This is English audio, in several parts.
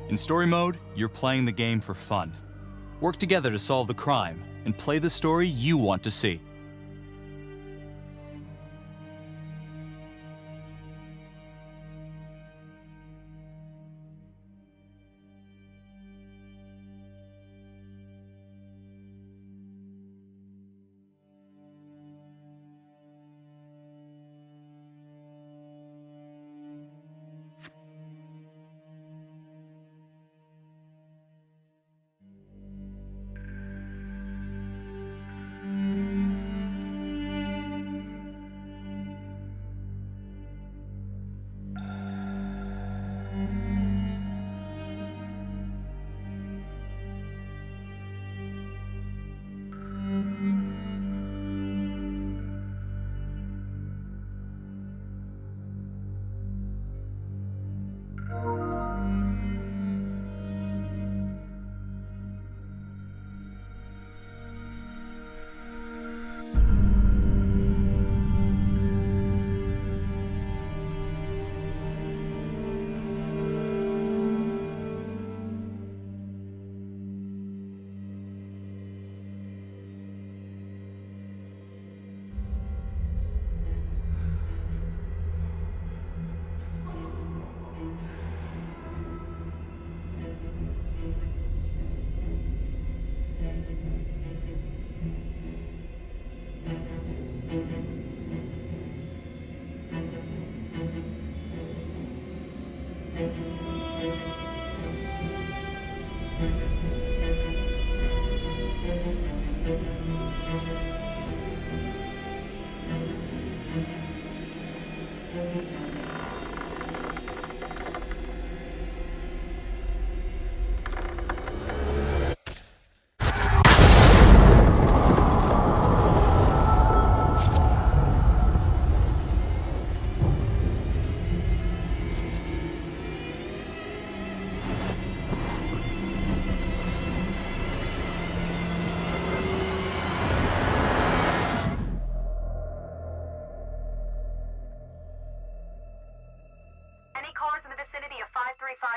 In story mode, you're playing the game for fun. Work together to solve the crime, and play the story you want to see.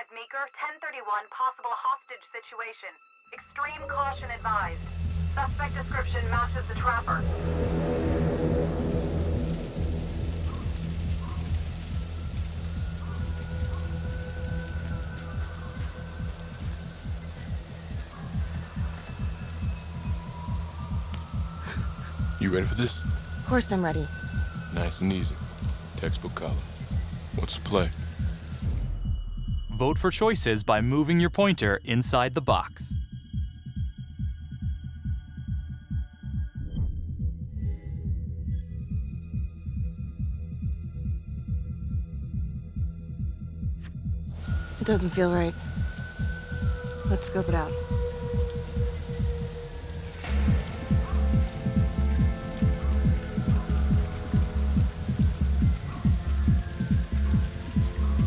Meeker, 1031, possible hostage situation. Extreme caution advised. Suspect description matches the trapper. You ready for this? Of course I'm ready. Nice and easy. Textbook color. What's the play? Vote for choices by moving your pointer inside the box. It doesn't feel right. Let's scope it out.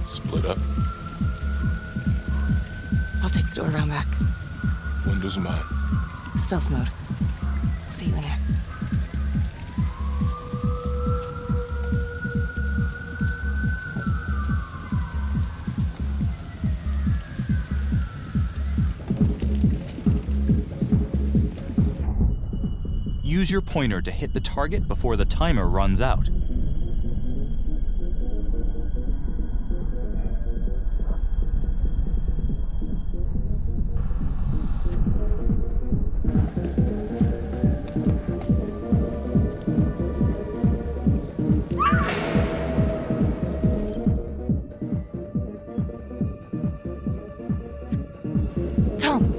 Split up. I'll take the door around back. Windows mine. Stealth mode. I'll see you in there. Use your pointer to hit the target before the timer runs out. Tom!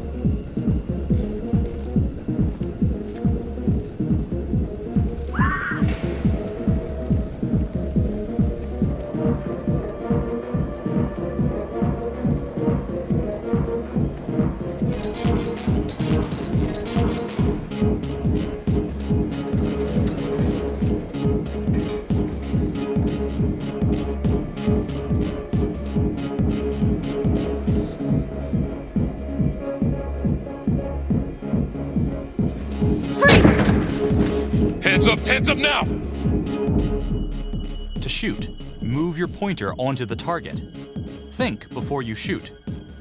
Hands up now! To shoot, move your pointer onto the target. Think before you shoot.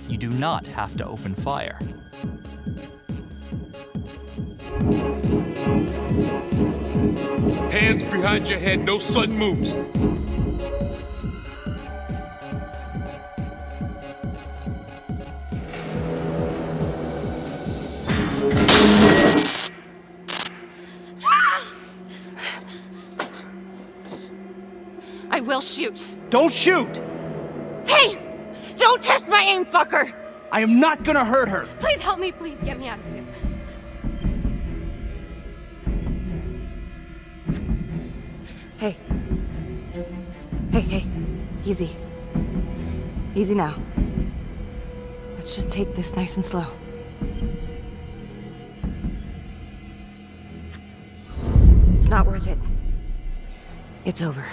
You do not have to open fire. Hands behind your head, no sudden moves. I will shoot. Don't shoot! Hey! Don't test my aim, fucker! I am not gonna hurt her! Please help me, please get me out of here. Hey. Hey. Easy. Easy now. Let's just take this nice and slow. It's not worth it. It's over.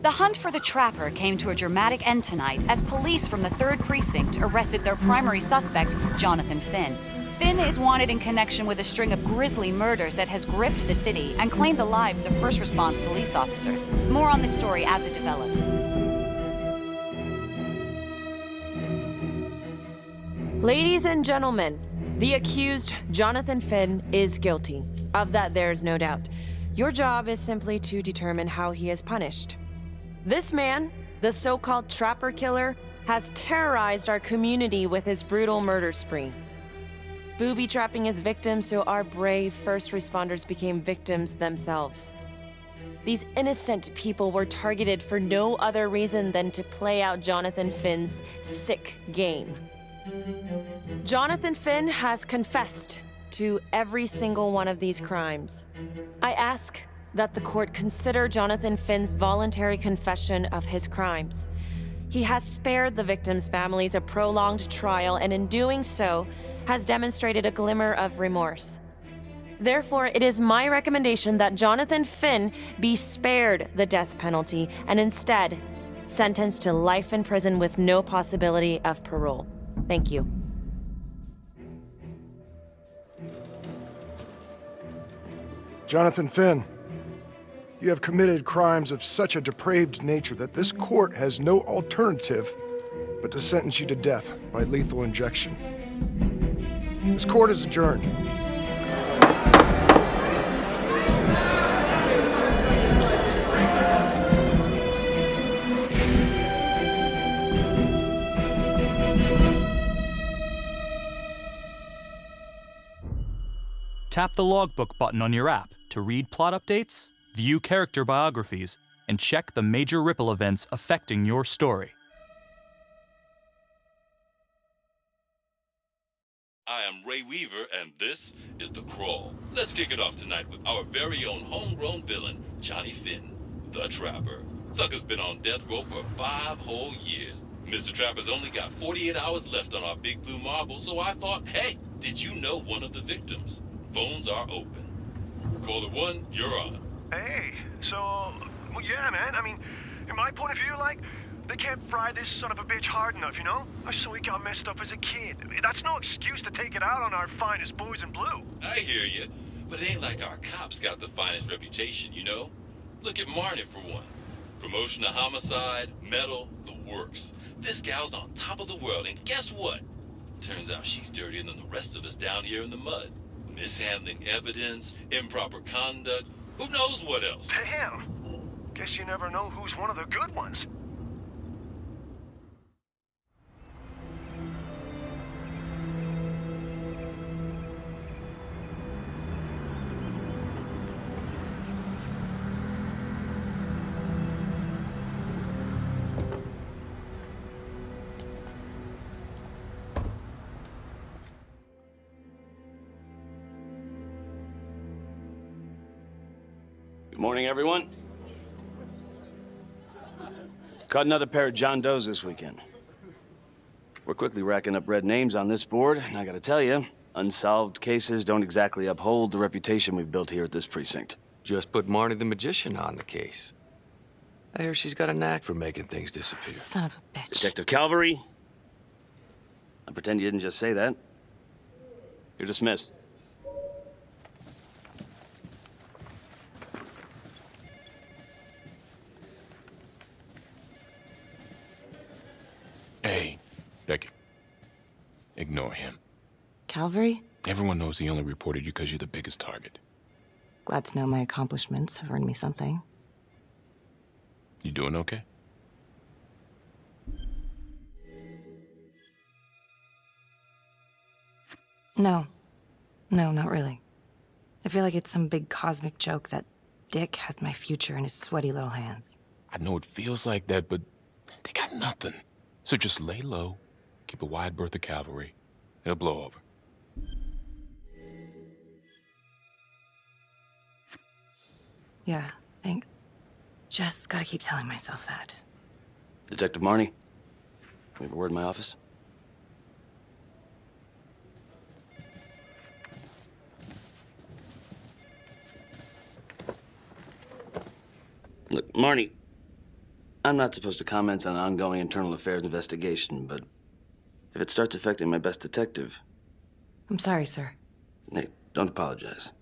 The hunt for the Trapper came to a dramatic end tonight as police from the 3rd Precinct arrested their primary suspect, Jonathan Finn. Finn is wanted in connection with a string of grisly murders that has gripped the city and claimed the lives of first response police officers. More on this story as it develops. Ladies and gentlemen, the accused, Jonathan Finn, is guilty. Of that, there is no doubt. Your job is simply to determine how he is punished. This man, the so-called Trapper Killer, has terrorized our community with his brutal murder spree. Booby-trapping his victims so our brave first responders became victims themselves. These innocent people were targeted for no other reason than to play out Jonathan Finn's sick game. Jonathan Finn has confessed to every single one of these crimes. I ask that the court consider Jonathan Finn's voluntary confession of his crimes. He has spared the victims' families a prolonged trial, and in doing so, has demonstrated a glimmer of remorse. Therefore, it is my recommendation that Jonathan Finn be spared the death penalty and instead sentenced to life in prison with no possibility of parole. Thank you. Jonathan Finn, you have committed crimes of such a depraved nature that this court has no alternative but to sentence you to death by lethal injection. This court is adjourned. Tap the logbook button on your app to read plot updates, view character biographies, and check the major ripple events affecting your story. I am Ray Weaver, and this is The Crawl. Let's kick it off tonight with our very own homegrown villain, Johnny Finn, the Trapper. Sucker's been on death row for 5 whole years. Mr. Trapper's only got 48 hours left on our big blue marble, so I thought, hey, did you know one of the victims? Phones are open. Caller 1, you're on. Hey, so, well, yeah, man. I mean, in my point of view, like, they can't fry this son of a bitch hard enough, you know? So he got messed up as a kid. That's no excuse to take it out on our finest boys in blue. I hear you, but it ain't like our cops got the finest reputation, you know? Look at Marnie for one. Promotion to homicide, medal, the works. This gal's on top of the world, and guess what? Turns out she's dirtier than the rest of us down here in the mud. Mishandling evidence, improper conduct, who knows what else? Damn. Guess you never know who's one of the good ones. Good morning, everyone. Caught another pair of John Does this weekend. We're quickly racking up red names on this board, and I gotta tell you, unsolved cases don't exactly uphold the reputation we've built here at this precinct. Just put Marnie the Magician on the case. I hear she's got a knack for making things disappear. Son of a bitch. Detective Calvary, I pretend you didn't just say that. You're dismissed. Hey, Becky. Ignore him. Calvary? Everyone knows he only reported you because you're the biggest target. Glad to know my accomplishments have earned me something. You doing okay? No. No, not really. I feel like it's some big cosmic joke that Dick has my future in his sweaty little hands. I know it feels like that, but they got nothing. So just lay low, keep a wide berth of cavalry. It'll blow over. Yeah, thanks. Just gotta keep telling myself that. Detective Marnie, we have a word in my office. Look, Marnie, I'm not supposed to comment on an ongoing internal affairs investigation, but if it starts affecting my best detective... I'm sorry, sir. Hey, don't apologize.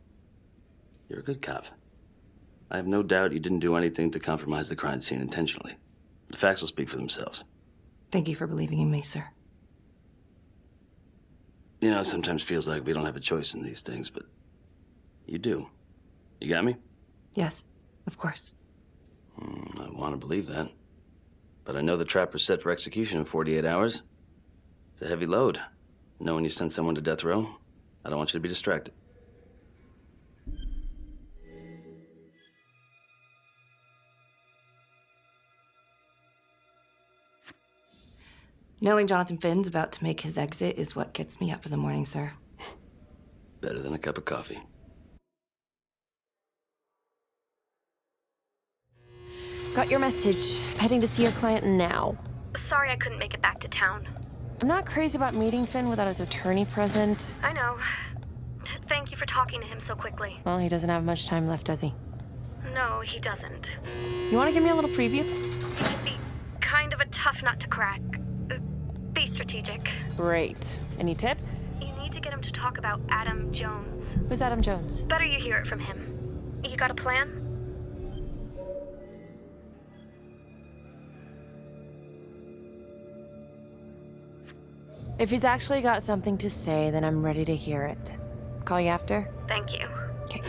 You're a good cop. I have no doubt you didn't do anything to compromise the crime scene intentionally. The facts will speak for themselves. Thank you for believing in me, sir. You know, it sometimes feels like we don't have a choice in these things, but you do. You got me? Yes, of course. I want to believe that. But I know the Trapper's set for execution in 48 hours. It's a heavy load. Knowing you send someone to death row, I don't want you to be distracted. Knowing Jonathan Finn's about to make his exit is what gets me up in the morning, sir. Better than a cup of coffee. Got your message. Heading to see your client now. Sorry I couldn't make it back to town. I'm not crazy about meeting Finn without his attorney present. I know. Thank you for talking to him so quickly. Well, he doesn't have much time left, does he? No, he doesn't. You want to give me a little preview? He can be kind of a tough nut to crack. Be strategic. Great. Any tips? You need to get him to talk about Adam Jones. Who's Adam Jones? Better you hear it from him. You got a plan? If he's actually got something to say, then I'm ready to hear it. Call you after? Thank you. Okay.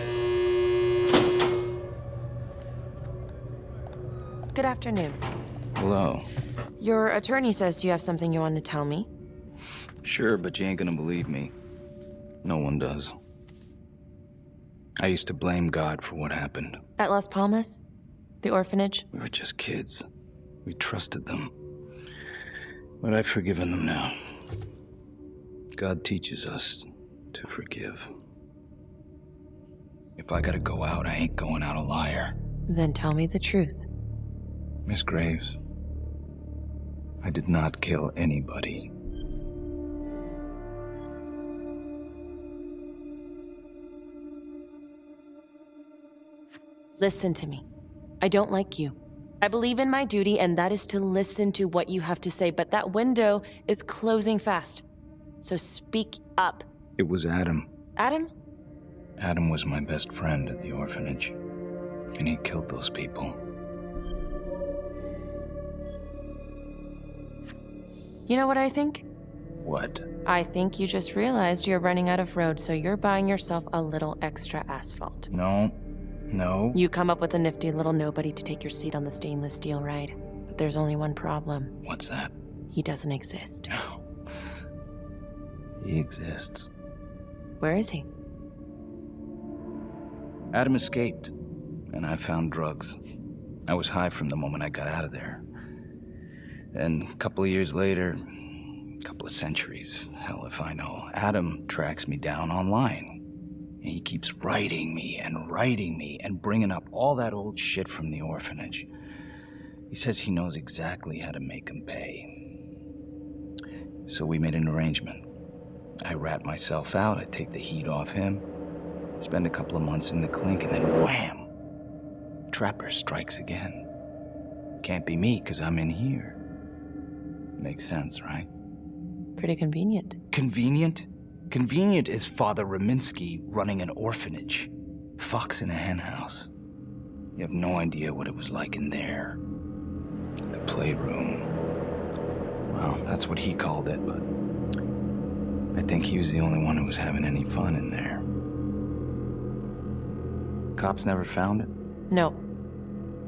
Good afternoon. Hello. Your attorney says you have something you want to tell me. Sure, but you ain't gonna believe me. No one does. I used to blame God for what happened. At Las Palmas? The orphanage? We were just kids. We trusted them. But I've forgiven them now. God teaches us to forgive. If I gotta go out, I ain't going out a liar. Then tell me the truth. Miss Graves, I did not kill anybody. Listen to me. I don't like you. I believe in my duty, and that is to listen to what you have to say, but that window is closing fast. So speak up. It was Adam. Adam? Adam was my best friend at the orphanage, and he killed those people. You know what I think? What? I think you just realized you're running out of road, so you're buying yourself a little extra asphalt. No. You come up with a nifty little nobody to take your seat on the stainless steel ride. But there's only one problem. What's that? He doesn't exist. He exists. Where is he? Adam escaped, and I found drugs. I was high from the moment I got out of there. And a couple of years later, a couple of centuries, hell if I know, Adam tracks me down online. And he keeps writing me and bringing up all that old shit from the orphanage. He says he knows exactly how to make him pay. So we made an arrangement. I rat myself out, I take the heat off him, spend a couple of months in the clink, and then wham! Trapper strikes again. Can't be me, 'cause I'm in here. Makes sense, right? Pretty convenient. Convenient? Convenient is Father Raminsky running an orphanage. Fox in a henhouse. You have no idea what it was like in there. The playroom. Well, that's what he called it, but I think he was the only one who was having any fun in there. Cops never found it? No.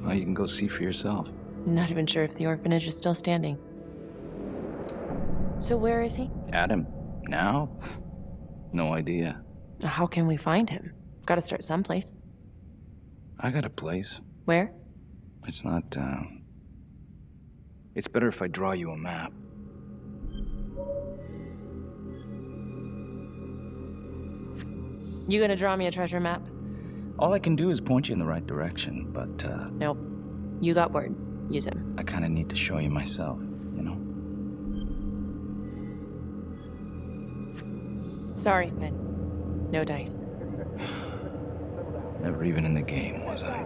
Well, you can go see for yourself. I'm not even sure if the orphanage is still standing. So where is he? Adam? Now? No idea. How can we find him? Gotta start someplace. I got a place. Where? It's not, It's better if I draw you a map. You gonna draw me a treasure map? All I can do is point you in the right direction, but, Nope. You got words. Use them. I kinda need to show you myself, you know? Sorry, Finn. No dice. Never even in the game, was I?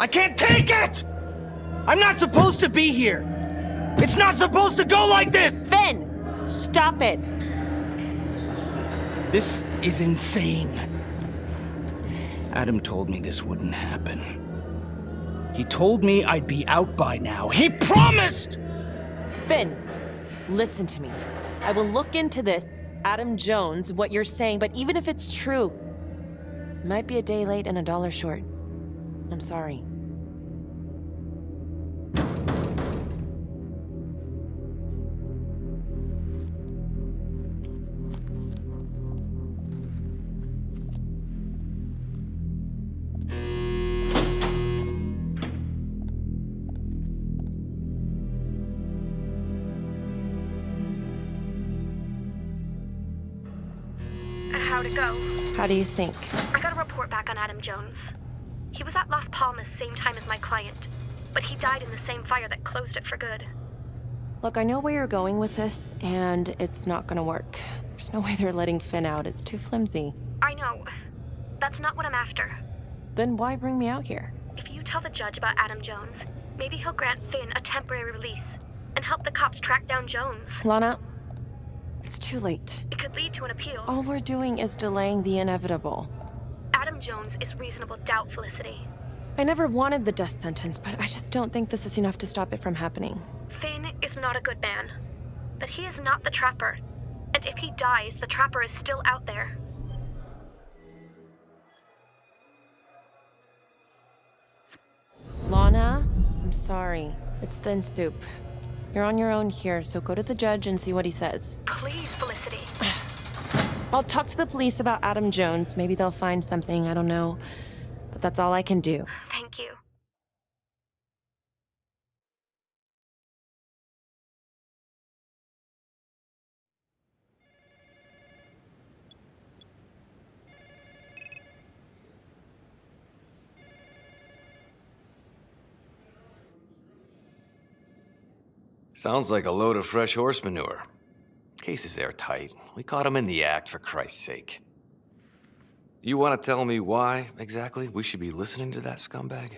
I can't take it! I'm not supposed to be here! It's not supposed to go like this! Finn! Stop it! This is insane. Adam told me this wouldn't happen. He told me I'd be out by now. He promised! Finn, listen to me. I will look into this, Adam Jones, what you're saying, but even if it's true, it might be a day late and $1 short. I'm sorry. How'd it go? How do you think? I got a report back on Adam Jones. He was at Las Palmas same time as my client, but he died in the same fire that closed it for good. Look, I know where you're going with this, and it's not gonna work. There's no way they're letting Finn out. It's too flimsy. I know. That's not what I'm after. Then why bring me out here? If you tell the judge about Adam Jones, maybe he'll grant Finn a temporary release and help the cops track down Jones. Lana, it's too late. It could lead to an appeal. All we're doing is delaying the inevitable. Adam Jones is reasonable doubt, Felicity. I never wanted the death sentence, but I just don't think this is enough to stop it from happening. Finn is not a good man, but he is not the Trapper. And if he dies, the Trapper is still out there. Lana, I'm sorry. It's thin soup. You're on your own here, so go to the judge and see what he says. Please, Felicity. I'll talk to the police about Adam Jones. Maybe they'll find something, I don't know. But that's all I can do. Thank you. Sounds like a load of fresh horse manure. Case is airtight. We caught him in the act, for Christ's sake. You want to tell me why, exactly, we should be listening to that scumbag?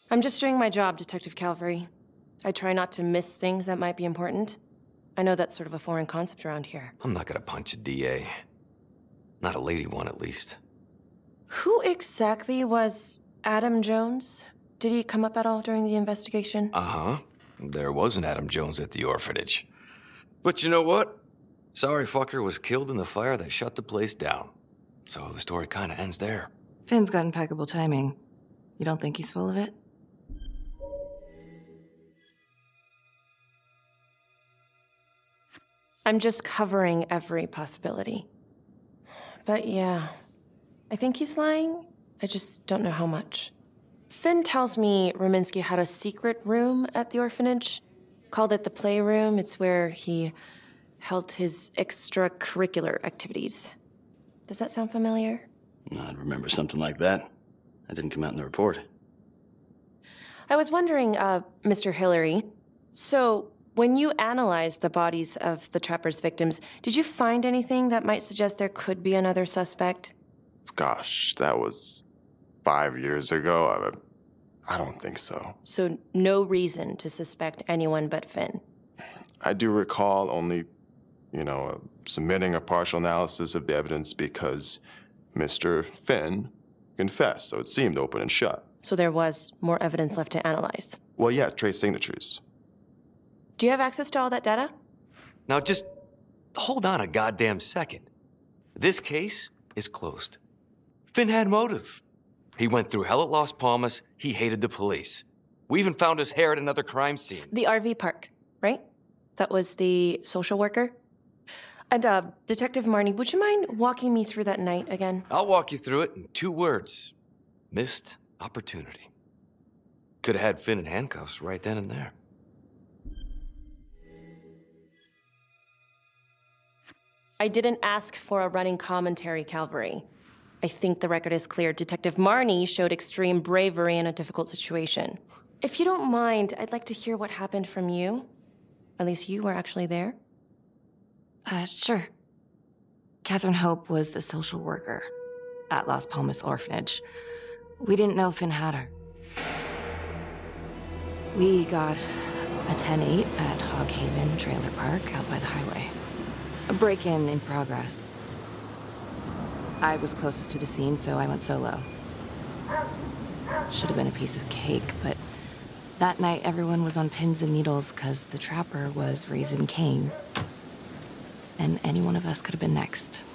I'm just doing my job, Detective Calvary. I try not to miss things that might be important. I know that's sort of a foreign concept around here. I'm not gonna punch a DA. Not a lady one, at least. Who exactly was Adam Jones? Did he come up at all during the investigation? Uh-huh. There was an Adam Jones at the orphanage. But you know what? Sorry fucker was killed in the fire that shut the place down. So the story kind of ends there. Finn's got impeccable timing. You don't think he's full of it? I'm just covering every possibility. But yeah, I think he's lying. I just don't know how much. Finn tells me Rominsky had a secret room at the orphanage. Called it the playroom. It's where he held his extracurricular activities. Does that sound familiar? I'd remember something like that. That didn't come out in the report. I was wondering, Mr. Hillary, so when you analyzed the bodies of the Trapper's victims, did you find anything that might suggest there could be another suspect? Gosh, that was 5 years ago. I don't think so. So no reason to suspect anyone but Finn? I do recall only, submitting a partial analysis of the evidence because Mr. Finn confessed, so it seemed open and shut. So there was more evidence left to analyze? Well, yeah, trace signatures. Do you have access to all that data? Now just hold on a goddamn second. This case is closed. Finn had motive. He went through hell at Las Palmas. He hated the police. We even found his hair at another crime scene. The RV park, right? That was the social worker? And, Detective Marnie, would you mind walking me through that night again? I'll walk you through it in 2 words. Missed opportunity. Could have had Finn in handcuffs right then and there. I didn't ask for a running commentary, Calvary. I think the record is clear. Detective Marnie showed extreme bravery in a difficult situation. If you don't mind, I'd like to hear what happened from you. At least you were actually there. Sure. Catherine Hope was a social worker at Las Palmas Orphanage. We didn't know Finn had her. We got a 10-8 at Hog Haven Trailer Park out by the highway. A break-in in progress. I was closest to the scene, so I went solo. Should have been a piece of cake, but that night everyone was on pins and needles because the Trapper was raising Cain. And any one of us could have been next.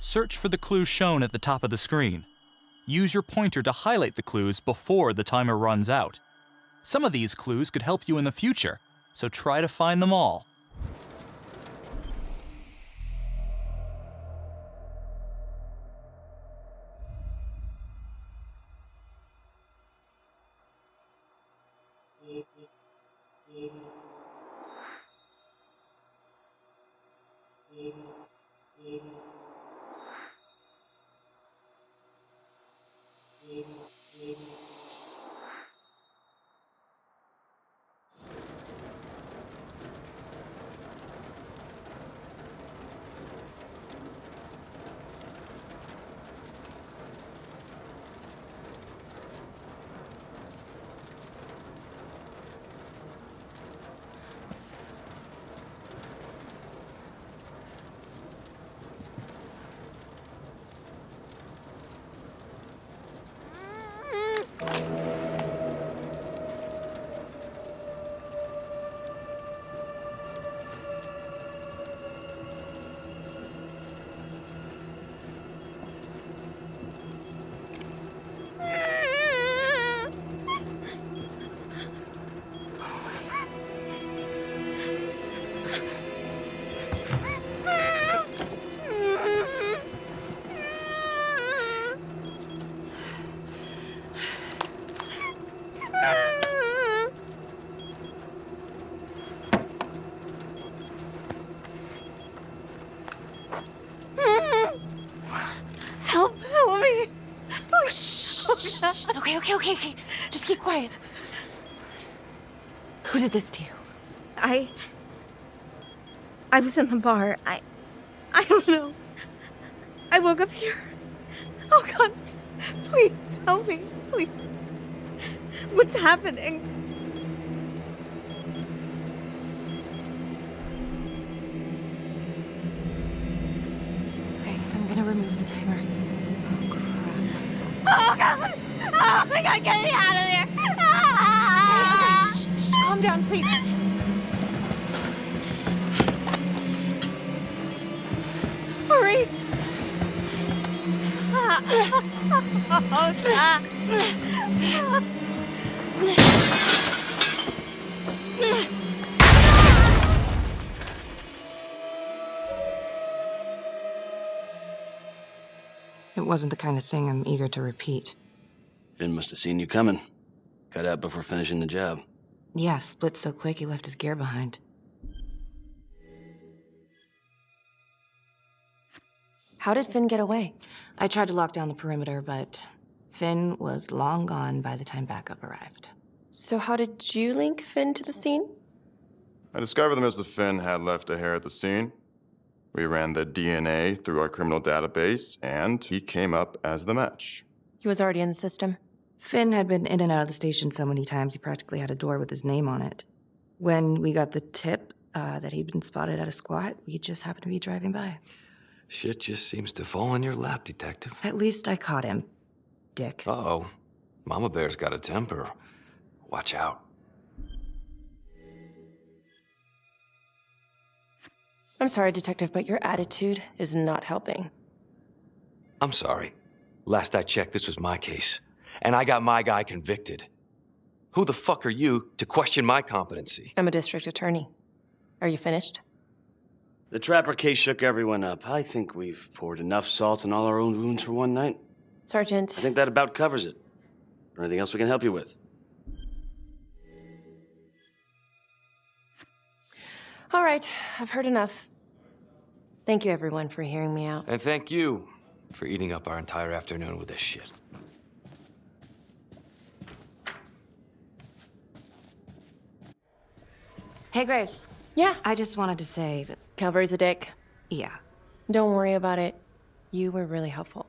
Search for the clues shown at the top of the screen. Use your pointer to highlight the clues before the timer runs out. Some of these clues could help you in the future, so try to find them all. Help me. Okay. Just keep quiet. Who did this to you? I was in the bar. I don't know. I woke up here. Oh God, please help me, please. What's happening? Okay, I'm gonna remove the timer. Oh God! Oh my God, get me out of there! Ah! Okay, shh, calm down, please. Hurry! Oh, God. It wasn't the kind of thing I'm eager to repeat. Finn must have seen you coming. Cut out before finishing the job. Yeah, split so quick he left his gear behind. How did Finn get away? I tried to lock down the perimeter, but Finn was long gone by the time backup arrived. So how did you link Finn to the scene? I discovered that Mr. Finn had left a hair at the scene. We ran the DNA through our criminal database, and he came up as the match. He was already in the system. Finn had been in and out of the station so many times he practically had a door with his name on it. When we got the tip that he'd been spotted at a squat, we just happened to be driving by. Shit just seems to fall in your lap, Detective. At least I caught him, dick. Uh-oh. Mama Bear's got a temper. Watch out. I'm sorry, Detective, but your attitude is not helping. I'm sorry. Last I checked, this was my case. And I got my guy convicted. Who the fuck are you to question my competency? I'm a district attorney. Are you finished? The Trapper case shook everyone up. I think we've poured enough salt in all our own wounds for one night. Sergeant. I think that about covers it. Or anything else we can help you with? All right, I've heard enough. Thank you, everyone, for hearing me out. And thank you for eating up our entire afternoon with this shit. Hey, Graves. Yeah? I just wanted to say that... Calvary's a dick. Yeah. Don't worry about it. You were really helpful.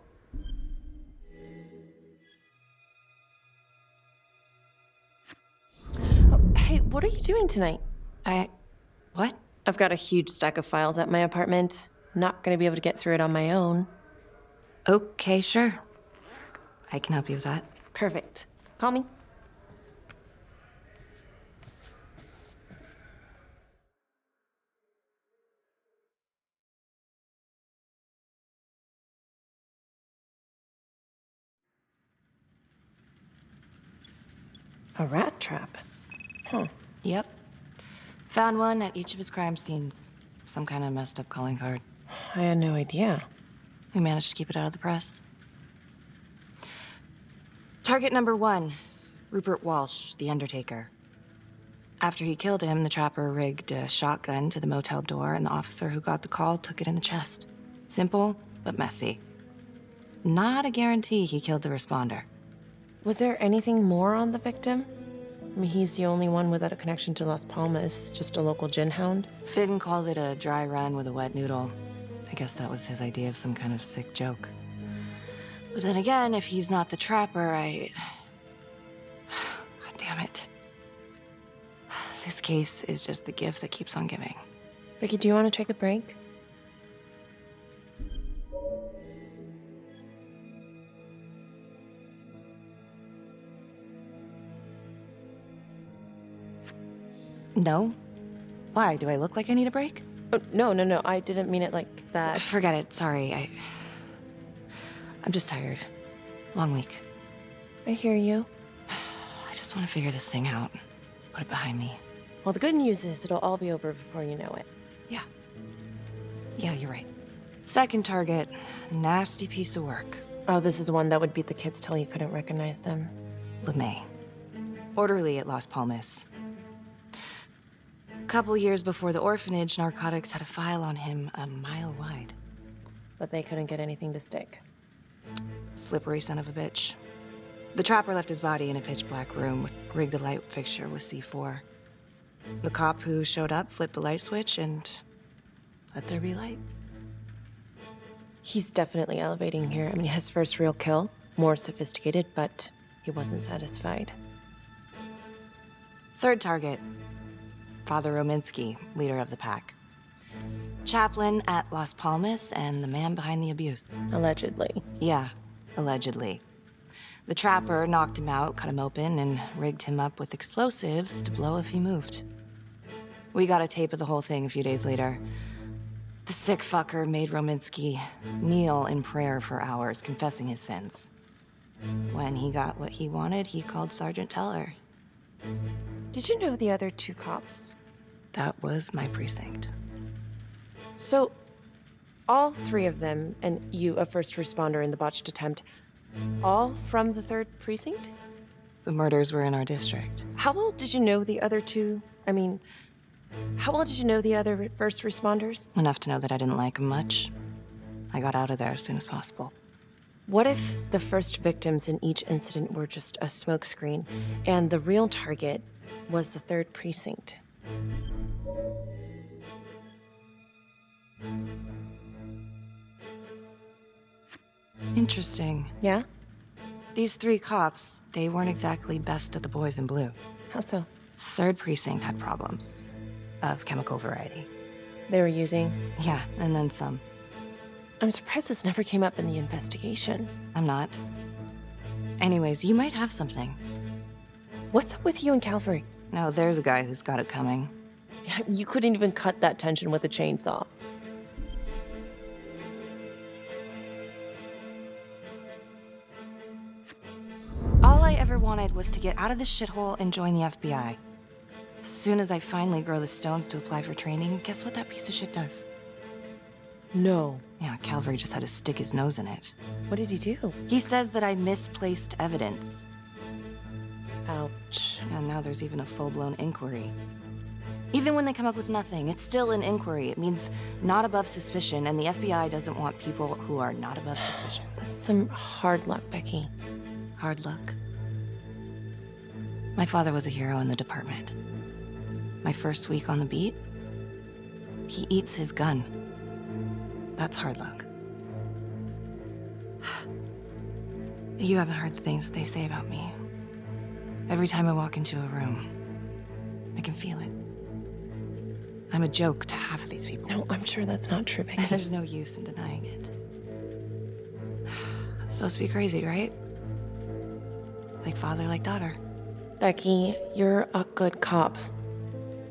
Oh, hey, what are you doing tonight? What? I've got a huge stack of files at my apartment. Not gonna be able to get through it on my own. Okay, sure. I can help you with that. Perfect. Call me. A rat trap? Huh. Yep. Found one at each of his crime scenes. Some kind of messed up calling card. I had no idea. We managed to keep it out of the press. Target number 1, Rupert Walsh, the Undertaker. After he killed him, the trapper rigged a shotgun to the motel door, and the officer who got the call took it in the chest. Simple, but messy. Not a guarantee he killed the responder. Was there anything more on the victim? I mean, he's the only one without a connection to Las Palmas, just a local gin hound. Finn called it a dry run with a wet noodle. I guess that was his idea of some kind of sick joke. But then again, if he's not the trapper, God damn it. This case is just the gift that keeps on giving. Vicky, do you want to take a break? No? Why? Do I look like I need a break? Oh, no. I didn't mean it like that. Forget it. Sorry. I'm just tired. Long week. I hear you. I just want to figure this thing out. Put it behind me. Well, the good news is it'll all be over before you know it. Yeah, you're right. Second target. Nasty piece of work. Oh, this is the one that would beat the kids till you couldn't recognize them. LeMay. Orderly at Las Palmas. A couple years before the orphanage, narcotics had a file on him a mile wide. But they couldn't get anything to stick. Slippery son of a bitch. The trapper left his body in a pitch-black room, rigged a light fixture with C4. The cop who showed up flipped the light switch and let there be light. He's definitely elevating here. I mean, his first real kill, more sophisticated, but he wasn't satisfied. Third target. Father Rominsky, leader of the pack. Chaplain at Las Palmas and the man behind the abuse. Allegedly. Yeah, allegedly. The trapper knocked him out, cut him open, and rigged him up with explosives to blow if he moved. We got a tape of the whole thing a few days later. The sick fucker made Rominsky kneel in prayer for hours, confessing his sins. When he got what he wanted, he called Sergeant Teller. Did you know the other 2 cops? That was my precinct. So, all 3 of them, and you, a first responder in the botched attempt, all from the 3rd precinct? The murders were in our district. How well did you know the other 2? I mean, how well did you know the other first responders? Enough to know that I didn't like them much. I got out of there as soon as possible. What if the first victims in each incident were just a smokescreen, and the real target was the 3rd precinct? Interesting. Yeah? These 3 cops, they weren't exactly best of the boys in blue. How so? 3rd precinct had problems. Of chemical variety. They were using? Yeah, and then some. I'm surprised this never came up in the investigation. I'm not. Anyways, you might have something. What's up with you and Calvary? No, there's a guy who's got it coming. You couldn't even cut that tension with a chainsaw. All I ever wanted was to get out of this shithole and join the FBI. As soon as I finally grow the stones to apply for training, guess what that piece of shit does? No. Yeah, Calvary just had to stick his nose in it. What did he do? He says that I misplaced evidence. Ouch. And now there's even a full-blown inquiry. Even when they come up with nothing, it's still an inquiry. It means not above suspicion, and the FBI doesn't want people who are not above suspicion. That's some hard luck, Becky. Hard luck? My father was a hero in the department. My first week on the beat, he eats his gun. That's hard luck. You haven't heard the things that they say about me. Every time I walk into a room, I can feel it. I'm a joke to half of these people. No, I'm sure that's not true, Becky. There's no use in denying it. I'm supposed to be crazy, right? Like father, like daughter. Becky, you're a good cop.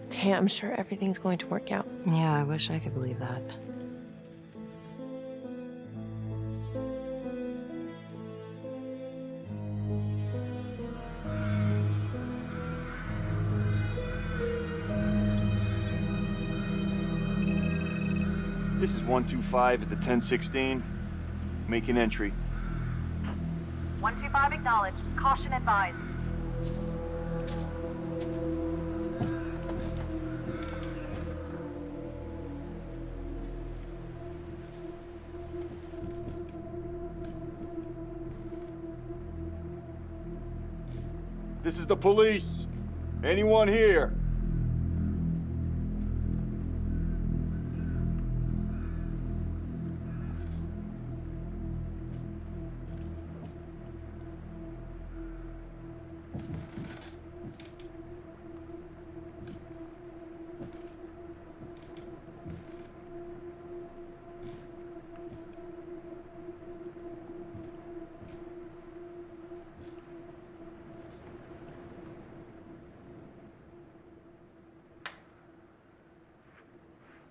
Okay, I'm sure everything's going to work out. Yeah, I wish I could believe that. This is 125 at the 1016. Making entry. 125 acknowledged. Caution advised. This is the police. Anyone here?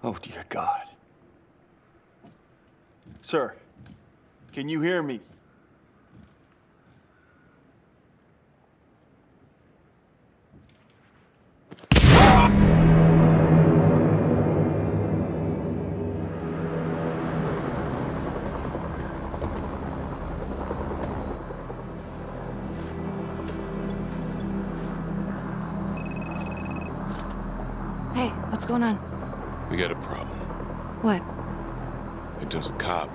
Oh, dear God. Sir, can you hear me? Hey, what's going on? We got a problem. What? Victim's a cop.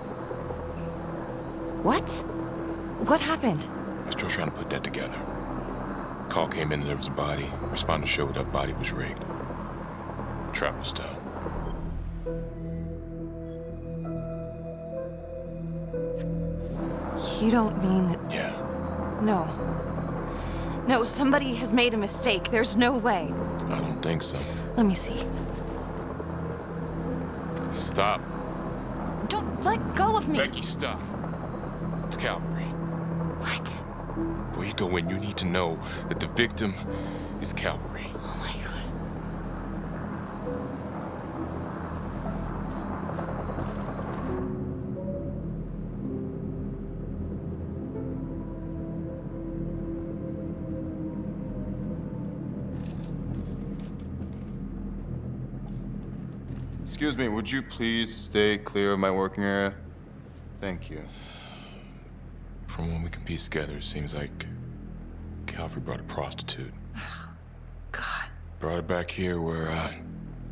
What? What happened? I'm still trying to put that together. Call came in and there was a body. Responder showed up, body was rigged. Trapper style. You don't mean that... Yeah. No. No, somebody has made a mistake. There's no way. I don't think so. Let me see. Stop. Don't let go of me. Becky, stop. It's Calvary. What? Before you go in, you need to know that the victim is Calvary. Oh my God. Excuse me, would you please stay clear of my working area? Thank you. From what we can piece together, it seems like Calvary brought a prostitute. God. Brought her back here where,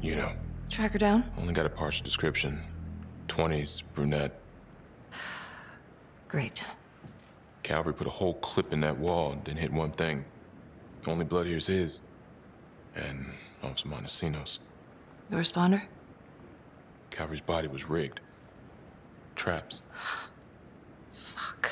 you know. Track her down? Only got a partial description. 20s, brunette. Great. Calvary put a whole clip in that wall and didn't hit one thing. Only blood here's his. And Officer Montesinos. The responder? Calvary's body was rigged. Traps. Fuck.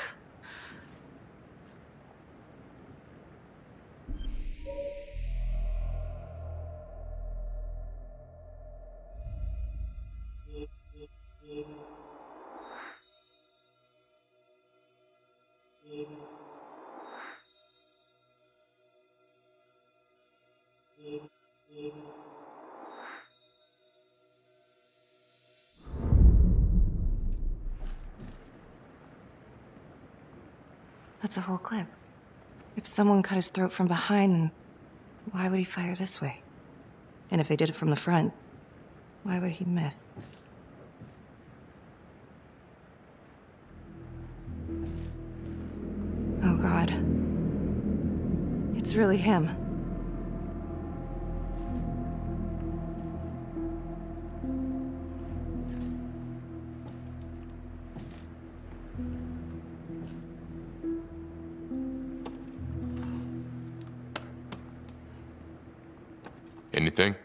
That's a whole clip. If someone cut his throat from behind, then why would he fire this way? And if they did it from the front, why would he miss? Oh, God. It's really him. Anything?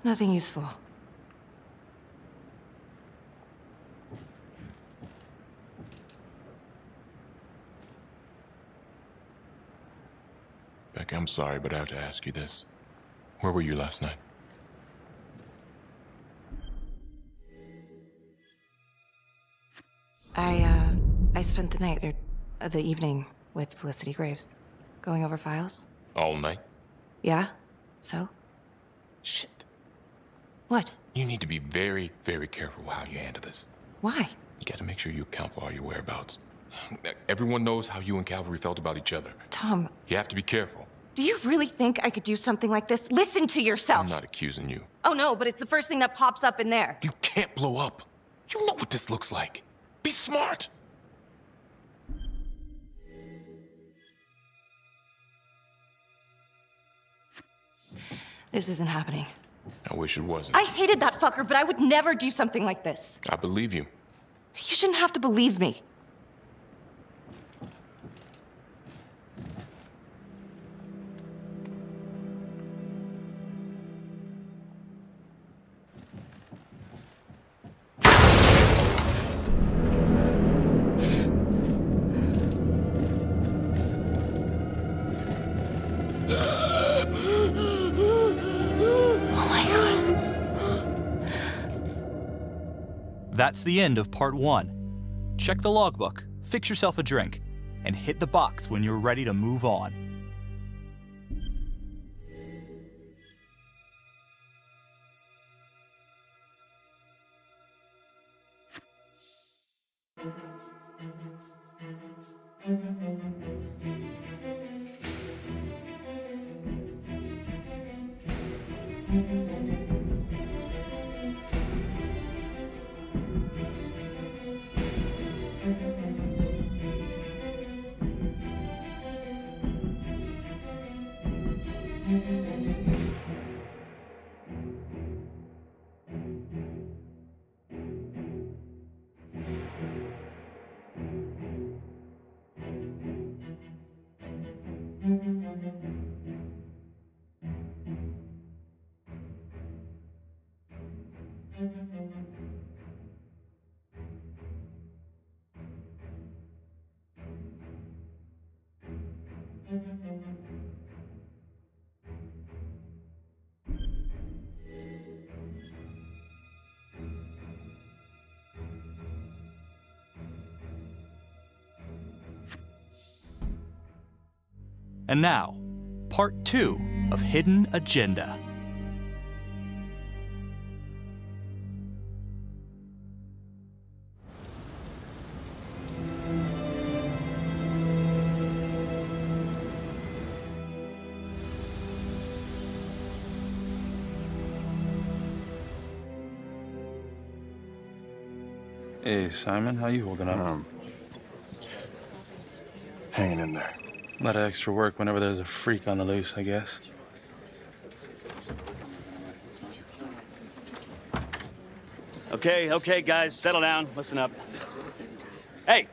Nothing useful. Becky, I'm sorry, but I have to ask you this. Where were you last night? I spent the night, or the evening, with Felicity Graves. Going over files. All night? Yeah? So? Shit. What? You need to be very, very careful how you handle this. Why? You gotta make sure you account for all your whereabouts. Everyone knows how you and Calvary felt about each other. Tom. You have to be careful. Do you really think I could do something like this? Listen to yourself. I'm not accusing you. Oh no, but it's the first thing that pops up in there. You can't blow up. You know what this looks like. Be smart. This isn't happening. I wish it wasn't. I hated that fucker, but I would never do something like this. I believe you. You shouldn't have to believe me. That's the end of part 1. Check the logbook, fix yourself a drink, and hit the box when you're ready to move on. And now, part 2 of Hidden Agenda. Hey, Simon, how you holding up? Hanging in there. A lot of extra work whenever there's a freak on the loose, I guess. Okay, guys, settle down. Listen up. Hey,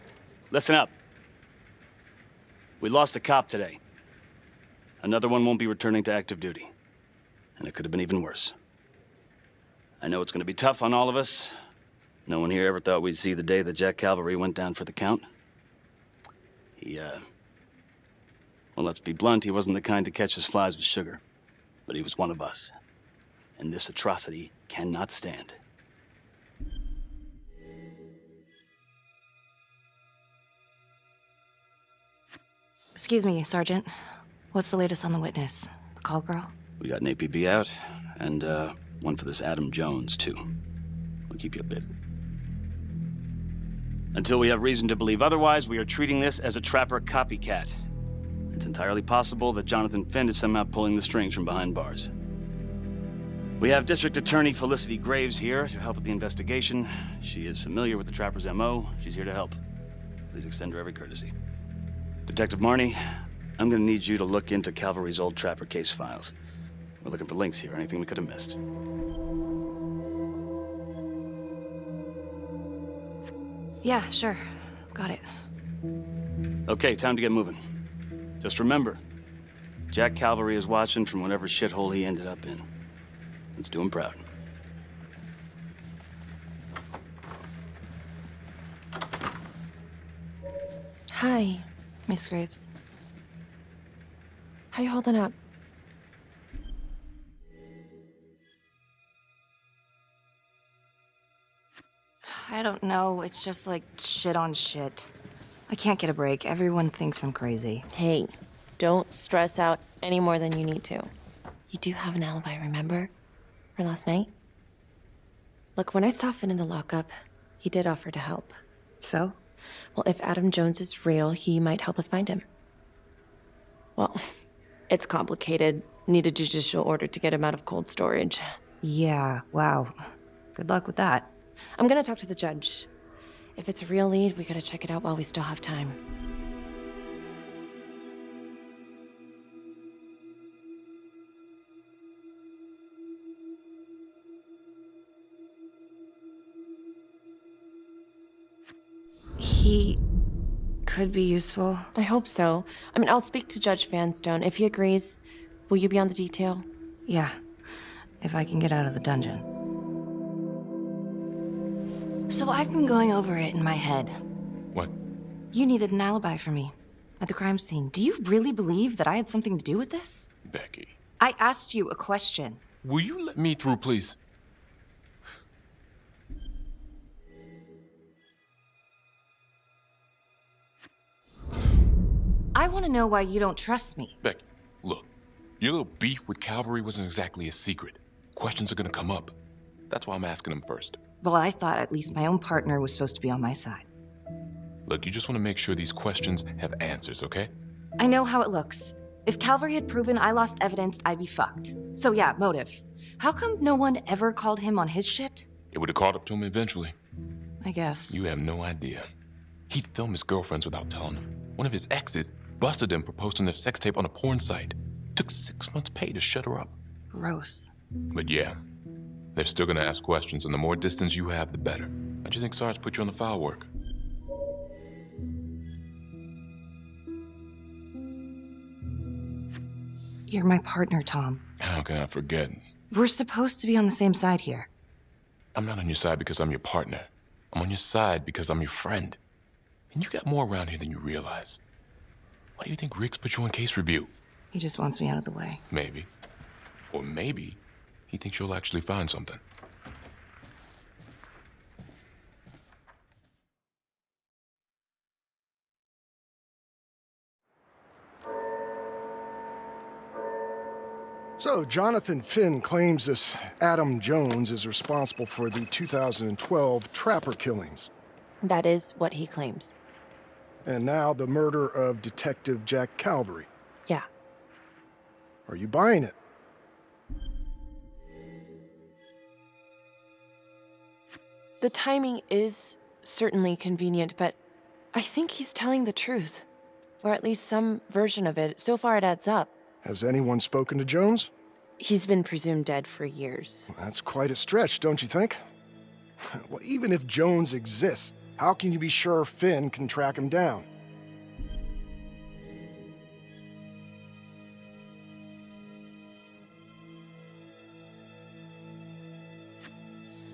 listen up. We lost a cop today. Another one won't be returning to active duty. And it could have been even worse. I know it's going to be tough on all of us. No one here ever thought we'd see the day that Jack Calvary went down for the count. Well, let's be blunt, he wasn't the kind to catch his flies with sugar. But he was one of us. And this atrocity cannot stand. Excuse me, Sergeant. What's the latest on the witness? The call girl? We got an APB out, and one for this Adam Jones, too. We'll keep you updated. Until we have reason to believe otherwise, we are treating this as a Trapper copycat. It's entirely possible that Jonathan Finn is somehow pulling the strings from behind bars. We have District Attorney Felicity Graves here to help with the investigation. She is familiar with the Trapper's MO. She's here to help. Please extend her every courtesy. Detective Marnie, I'm gonna need you to look into Calvary's old Trapper case files. We're looking for links here, anything we could have missed. Yeah, sure. Got it. Okay, time to get moving. Just remember, Jack Calvary is watching from whatever shithole he ended up in. Let's do him proud. Hi. Miss Graves. How you holding up? I don't know. It's just like shit on shit. I can't get a break. Everyone thinks I'm crazy. Hey, don't stress out any more than you need to. You do have an alibi, remember? For last night? Look, when I saw Finn in the lockup, he did offer to help. So? Well, if Adam Jones is real, he might help us find him. Well, It's complicated. Need a judicial order to get him out of cold storage. Yeah, wow. Good luck with that. I'm gonna talk to the judge. If it's a real lead, we gotta check it out while we still have time. He could be useful. I hope so. I mean, I'll speak to Judge Vanstone. If he agrees, will you be on the detail? Yeah, if I can get out of the dungeon. So I've been going over it in my head. What? You needed an alibi for me at the crime scene. Do you really believe that I had something to do with this? Becky. I asked you a question. Will you let me through, please? I want to know why you don't trust me. Becky, look. Your little beef with Calvary wasn't exactly a secret. Questions are gonna come up. That's why I'm asking them first. Well, I thought at least my own partner was supposed to be on my side. Look, you just want to make sure these questions have answers, okay? I know how it looks. If Calvary had proven I lost evidence, I'd be fucked. So yeah, motive. How come no one ever called him on his shit? It would have caught up to him eventually. I guess. You have no idea. He'd film his girlfriends without telling them. One of his exes busted them for posting their sex tape on a porn site. Took 6 months' pay to shut her up. Gross. But yeah, they're still gonna ask questions, and the more distance you have, the better. How'd you think Sarge put you on the file work? You're my partner, Tom. How can I forget? We're supposed to be on the same side here. I'm not on your side because I'm your partner. I'm on your side because I'm your friend. And you got more around here than you realize. Why do you think Riggs put you on case review? He just wants me out of the way. Maybe. Or maybe he thinks you'll actually find something. So, Jonathan Finn claims this Adam Jones is responsible for the 2012 Trapper killings. That is what he claims. And now the murder of Detective Jack Calvary. Yeah. Are you buying it? The timing is certainly convenient, but I think he's telling the truth. Or at least some version of it. So far it adds up. Has anyone spoken to Jones? He's been presumed dead for years. That's quite a stretch, don't you think? Well, even if Jones exists, how can you be sure Finn can track him down?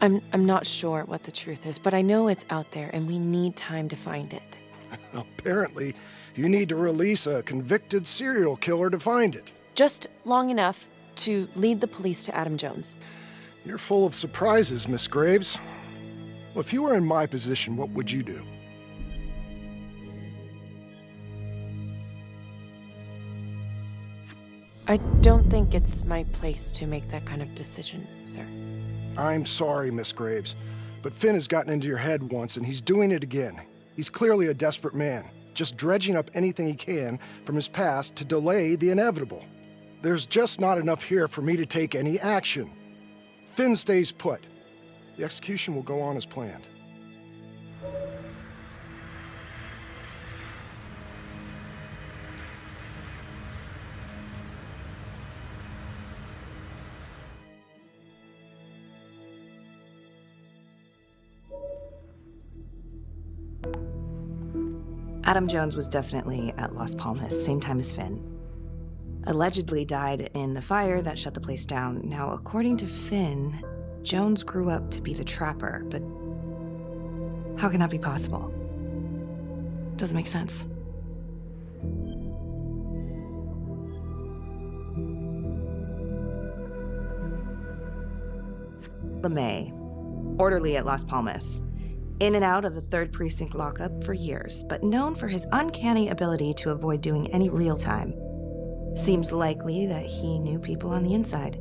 I'm not sure what the truth is, but I know it's out there and we need time to find it. Apparently, you need to release a convicted serial killer to find it. Just long enough to lead the police to Adam Jones. You're full of surprises, Miss Graves. Well, if you were in my position, what would you do? I don't think it's my place to make that kind of decision, sir. I'm sorry, Miss Graves, but Finn has gotten into your head once, and he's doing it again. He's clearly a desperate man, just dredging up anything he can from his past to delay the inevitable. There's just not enough here for me to take any action. Finn stays put. The execution will go on as planned. Adam Jones was definitely at Las Palmas, same time as Finn. Allegedly died in the fire that shut the place down. Now, according to Finn, Jones grew up to be the Trapper, but how can that be possible? Doesn't make sense. LeMay, orderly at Las Palmas. In and out of the 3rd Precinct lockup for years, but known for his uncanny ability to avoid doing any real time. Seems likely that he knew people on the inside.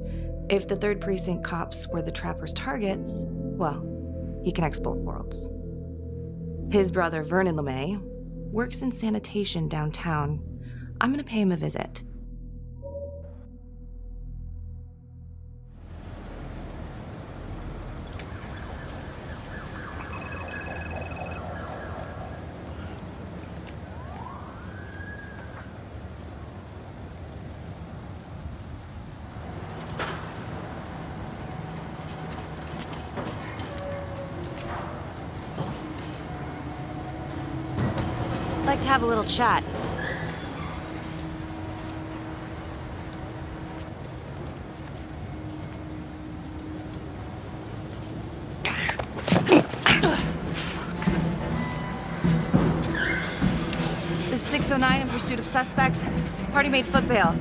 If the 3rd Precinct cops were the Trapper's targets, well, he connects both worlds. His brother, Vernon LeMay, works in sanitation downtown. I'm gonna pay him a visit. to have a little chat. This is 609 in pursuit of suspect. Party made foot bail.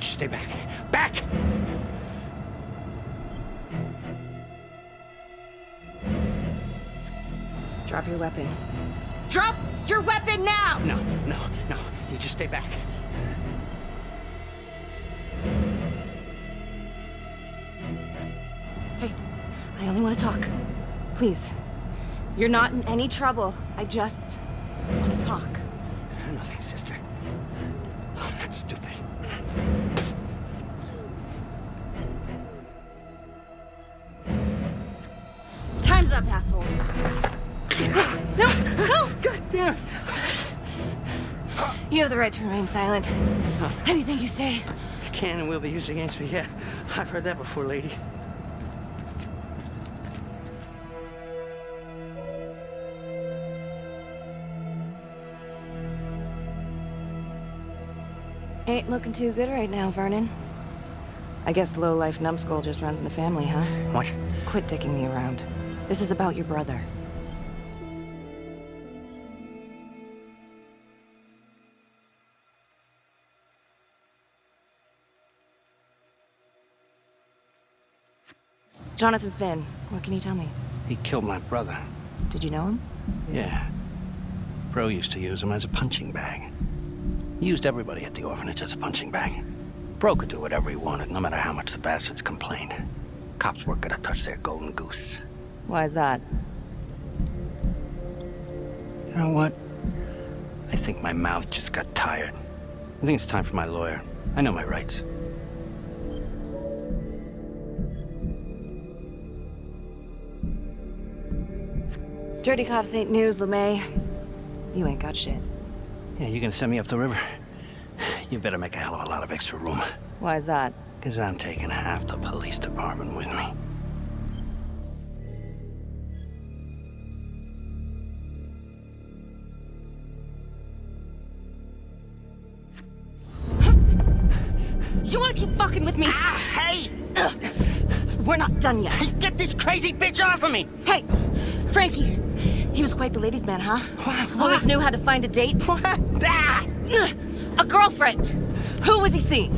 Stay back. Back! Drop your weapon. Drop your weapon now! No. You just stay back. Hey, I only want to talk. Please. You're not in any trouble. I just want to talk. No thanks, sister. I'm not stupid. Time's up, asshole. No! God damn it! You have the right to remain silent. Anything you say Can and will be used against me, yeah. I've heard that before, lady. Ain't looking too good right now, Vernon. I guess low-life numbskull just runs in the family, huh? What? Quit dicking me around. This is about your brother. Jonathan Finn, what can you tell me? He killed my brother. Did you know him? Yeah. Bro used to use him as a punching bag. He used everybody at the orphanage as a punching bag. Bro could do whatever he wanted, no matter how much the bastards complained. Cops weren't gonna touch their golden goose. Why is that? You know what? I think my mouth just got tired. I think it's time for my lawyer. I know my rights. Dirty cops ain't news, LeMay. You ain't got shit. Yeah, you gonna send me up the river? You better make a hell of a lot of extra room. Why is that? Because I'm taking half the police department with me. You wanna keep fucking with me? Ah, hey! We're not done yet. Hey, get this crazy bitch off of me! Hey, Frankie. He was quite the ladies' man, huh? What? Always knew how to find a date. What? Ah! A girlfriend. Who was he seeing?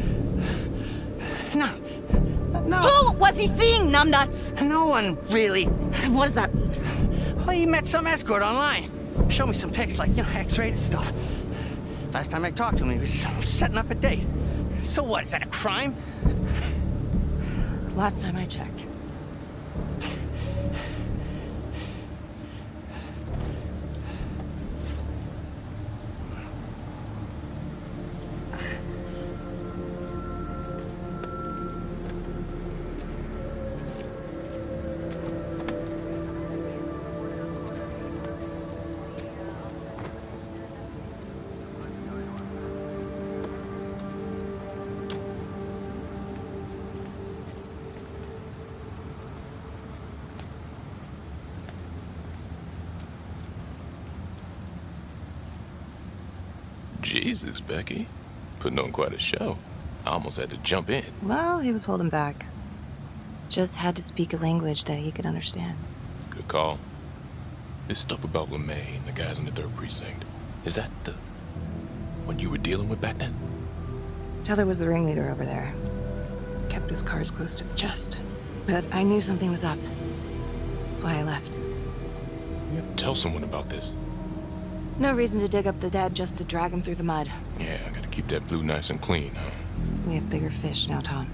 No. Who was he seeing, numbnuts? No one, really. What does that mean? Well, he met some escort online. Showed me some pics, like, X-rated stuff. Last time I talked to him, he was setting up a date. So what, is that a crime? Last time I checked. Jesus, Becky. Putting on quite a show. I almost had to jump in. Well, he was holding back. Just had to speak a language that he could understand. Good call. This stuff about LeMay and the guys in the 3rd Precinct, is that what you were dealing with back then? Teller was the ringleader over there. Kept his cards close to the chest. But I knew something was up. That's why I left. You have to tell someone about this. No reason to dig up the dead just to drag him through the mud. Yeah, I gotta keep that blue nice and clean, huh? We have bigger fish now, Tom.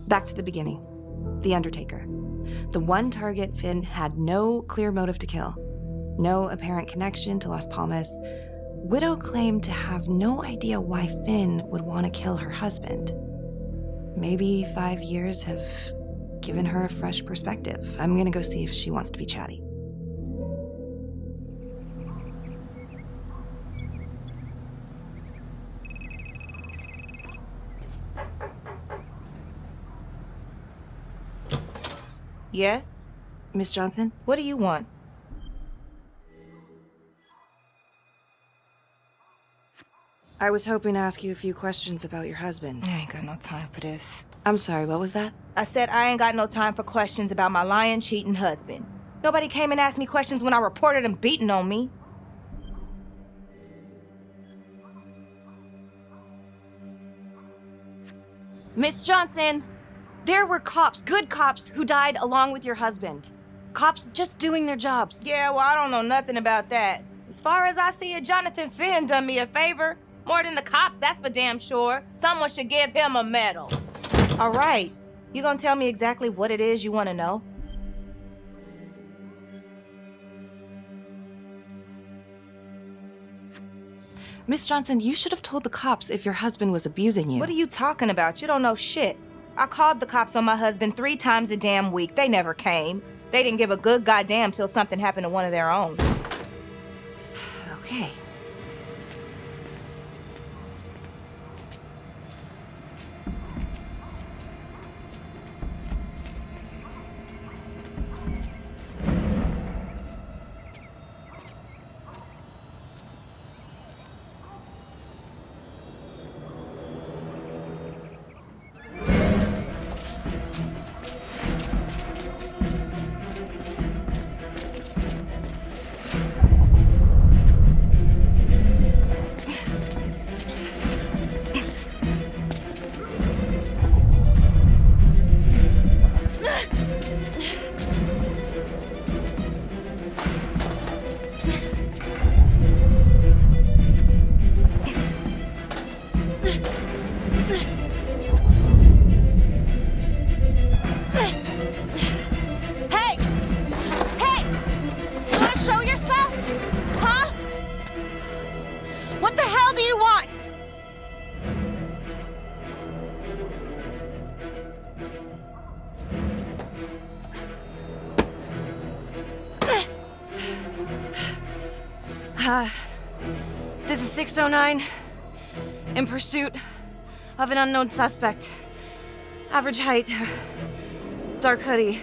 Back to the beginning. The Undertaker. The one target Finn had no clear motive to kill. No apparent connection to Las Palmas. Widow claimed to have no idea why Finn would want to kill her husband. Maybe 5 years have given her a fresh perspective. I'm gonna go see if she wants to be chatty. Yes? Miss Johnson? What do you want? I was hoping to ask you a few questions about your husband. I ain't got no time for this. I'm sorry, what was that? I said I ain't got no time for questions about my lying, cheating husband. Nobody came and asked me questions when I reported him beating on me. Miss Johnson! There were cops, good cops, who died along with your husband. Cops just doing their jobs. Yeah, well, I don't know nothing about that. As far as I see it, Jonathan Finn done me a favor. More than the cops, that's for damn sure. Someone should give him a medal. All right. You gonna tell me exactly what it is you want to know? Miss Johnson, you should have told the cops if your husband was abusing you. What are you talking about? You don't know shit. I called the cops on my husband 3 times a damn week. They never came. They didn't give a good goddamn till something happened to one of their own. Okay. This is 609, in pursuit of an unknown suspect. Average height, dark hoodie.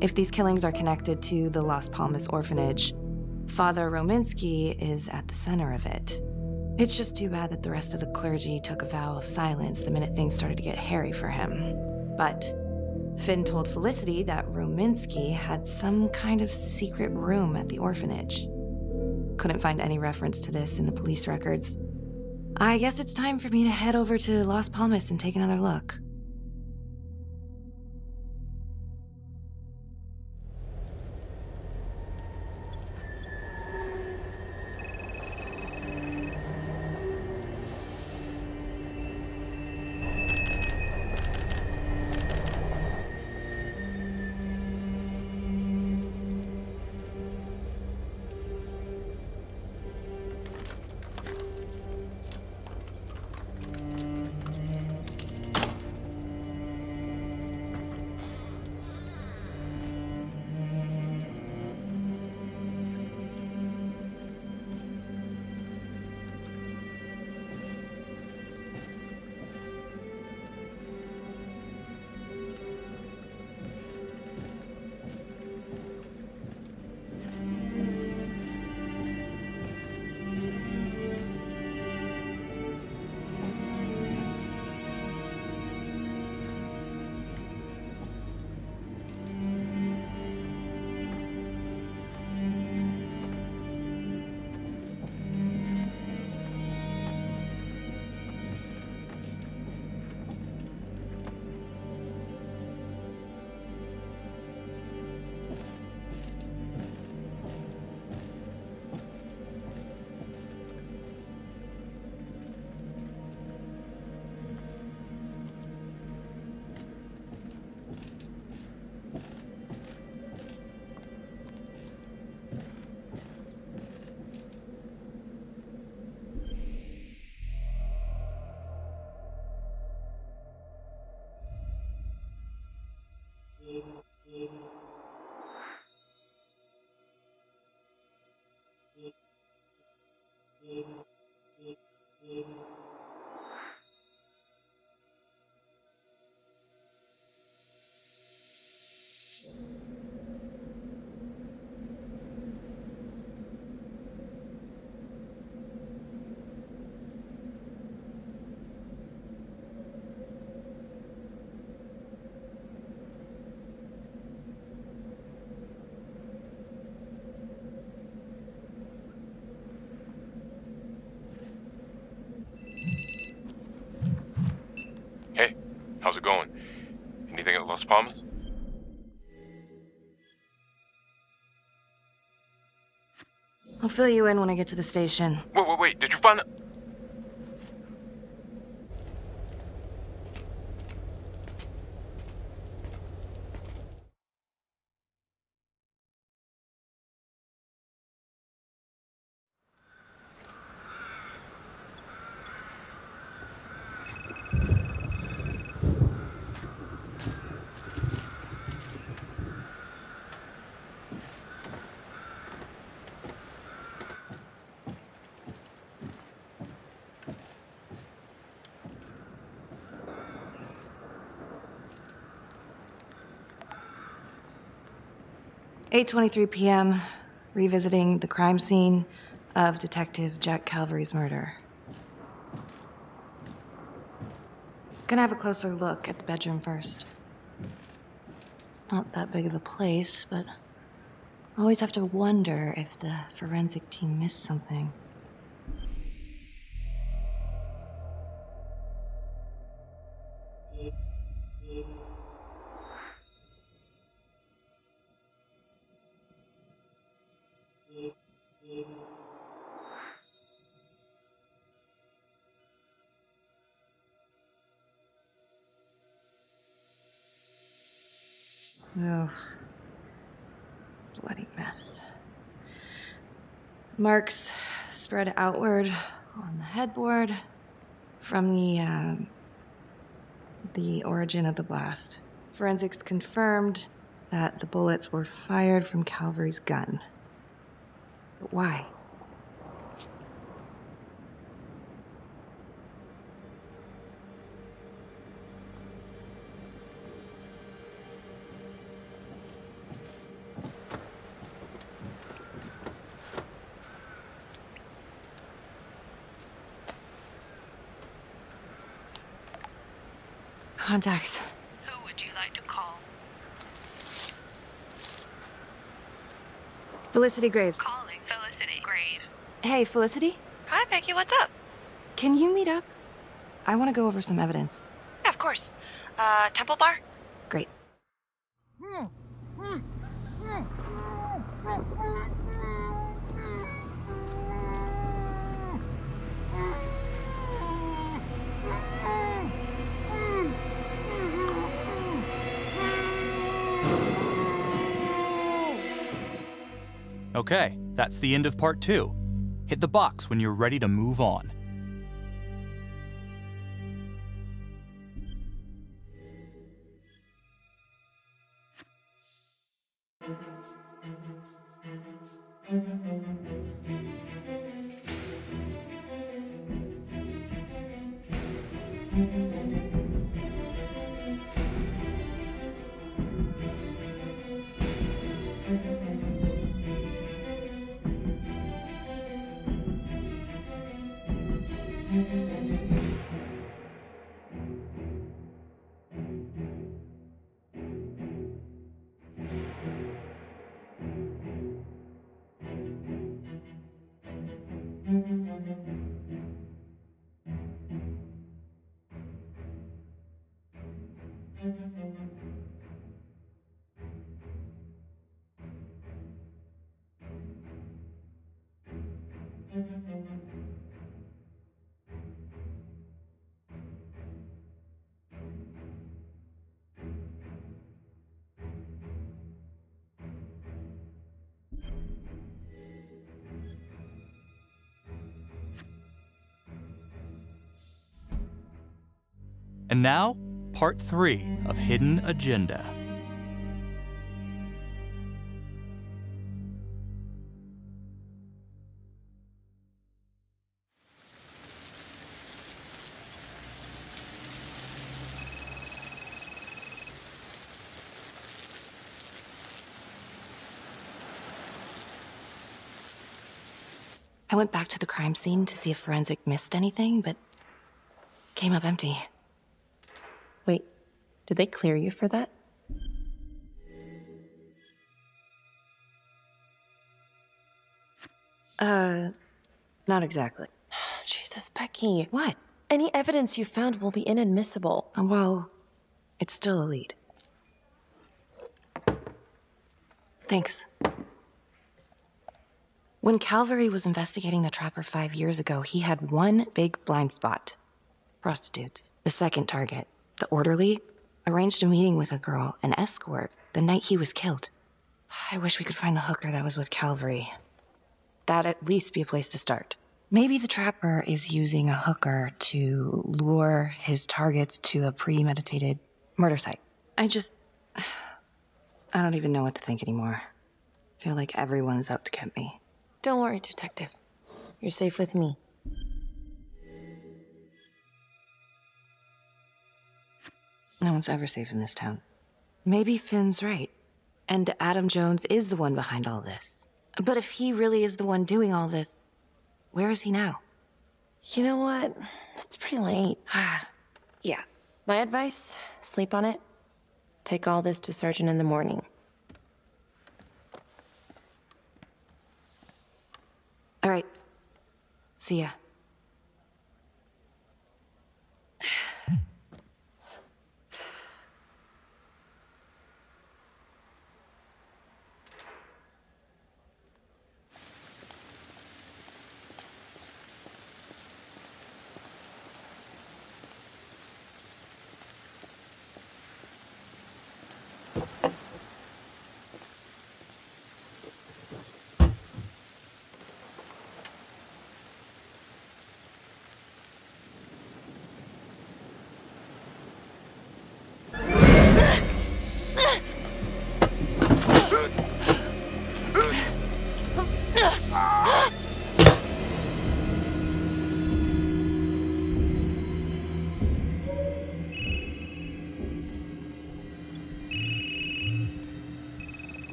If these killings are connected to the Las Palmas orphanage, Father Rominsky is at the center of it. It's just too bad that the rest of the clergy took a vow of silence the minute things started to get hairy for him. But Finn told Felicity that Rominsky had some kind of secret room at the orphanage. Couldn't find any reference to this in the police records. I guess it's time for me to head over to Las Palmas and take another look. Hey, how's it going? Anything at Las Palmas? I'll fill you in when I get to the station. Wait, did you find it? "8:23 p.m., revisiting the crime scene of Detective Jack Calvary's murder. Gonna have a closer look at the bedroom first. It's not that big of a place, but I always have to wonder if the forensic team missed something. Oh, bloody mess. Marks spread outward on the headboard from the origin of the blast. Forensics confirmed that the bullets were fired from Calvary's gun. But why? Contacts. Who would you like to call? Felicity Graves. Calling Felicity Graves. Hey, Felicity? Hi, Becky, what's up? Can you meet up? I want to go over some evidence. Yeah, of course. Temple Bar? Great. Okay, that's the end of part 2. Hit the box when you're ready to move on. And now, part 3 of Hidden Agenda. I went back to the crime scene to see if forensic missed anything, but came up empty. Wait, did they clear you for that? Not exactly. Jesus, Becky. What? Any evidence you found will be inadmissible. Well, it's still a lead. Thanks. When Calvary was investigating the Trapper 5 years ago, he had one big blind spot. Prostitutes. The second target, the orderly, arranged a meeting with a girl, an escort, the night he was killed. I wish we could find the hooker that was with Calvary. That'd at least be a place to start. Maybe the Trapper is using a hooker to lure his targets to a premeditated murder site. I don't even know what to think anymore. I feel like everyone is out to get me. Don't worry, Detective. You're safe with me. No one's ever safe in this town. Maybe Finn's right, and Adam Jones is the one behind all this. But if he really is the one doing all this, where is he now? You know what? It's pretty late. Yeah. My advice, sleep on it. Take all this to Sergeant in the morning. All right. See ya.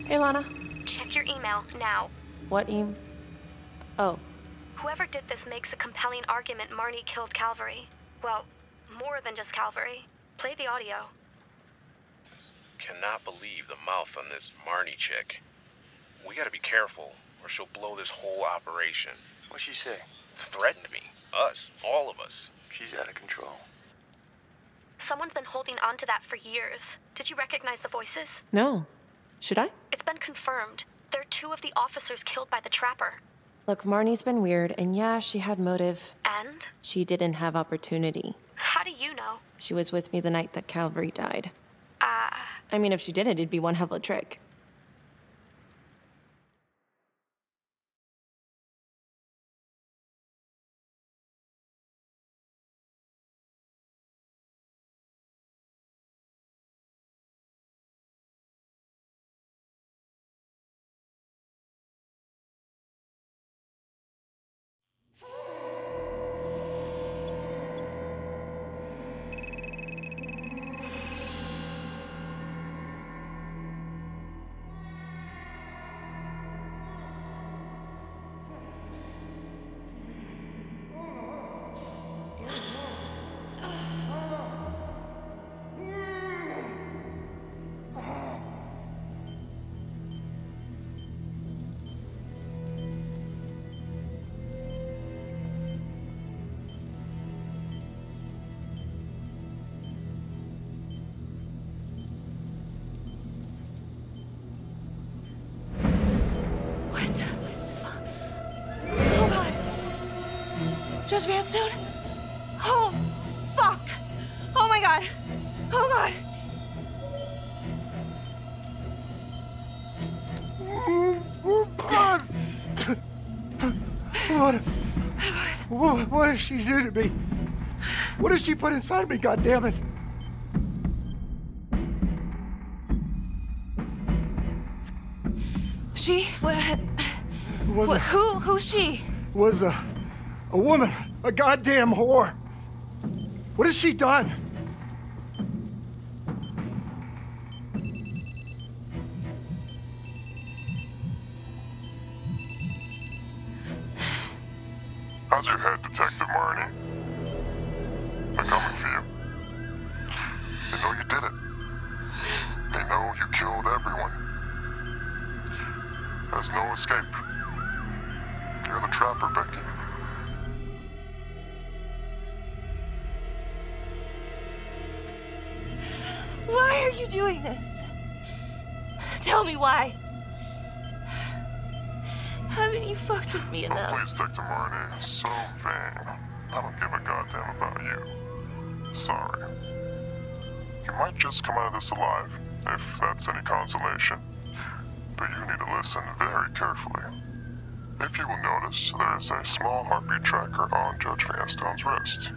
Hey, Lana. Check your email now. What Oh. Whoever did this makes a compelling argument Marnie killed Calvary. Well, more than just Calvary. Play the audio. Cannot believe the mouth on this Marnie chick. We gotta be careful, or she'll blow this whole operation. What'd she say? Threatened me. Us. All of us. She's out of control. Someone's been holding on to that for years. Did you recognize the voices? No. Should I? It's been confirmed. They're two of the officers killed by the Trapper. Look, Marnie's been weird, and yeah, she had motive. And? She didn't have opportunity. How do you know? She was with me the night that Calvary died. I mean, if she did it, it'd be one hell of a trick. Judge Vanstone? Oh, fuck! Oh my god! Oh god! What did she do to me? What did she put inside me, goddammit? She? Who's she? Was a woman, a goddamn whore. What has she done? How's your head, Detective Marnie? They're coming for you. They know you did it. They know you killed everyone. There's no escape. You're the trapper, Becky. Why are you doing this? Tell me why. Haven't you fucked with me enough? Oh, please, Detective Marnie. So vain. I don't give a goddamn about you. Sorry. You might just come out of this alive, if that's any consolation. But you need to listen very carefully. If you will notice, there is a small heartbeat tracker on Judge Vanstone's wrist.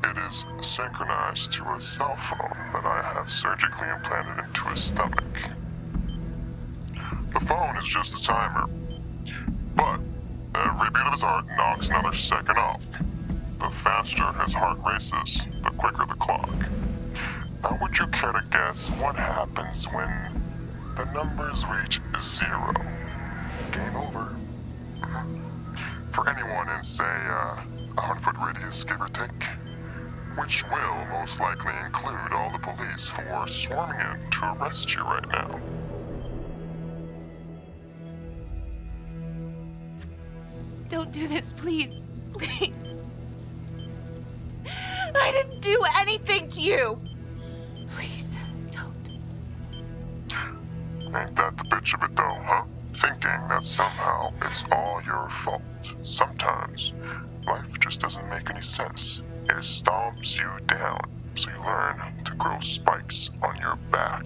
It is synchronized to a cell phone that I have surgically implanted into his stomach. The phone is just a timer, but every beat of his heart knocks another second off. The faster his heart races, the quicker the clock. Now, would you care to guess what happens when the numbers reach 0? Game over. For anyone in, say, a 100-foot radius, give or take, which will most likely include all the police who are swarming in to arrest you right now. Don't do this, please. Please. I didn't do anything to you. Please, don't. Ain't that the bitch of it though, huh? Thinking that somehow it's all your fault. Sometimes life just doesn't make any sense. It stomps you down, so you learn to grow spikes on your back.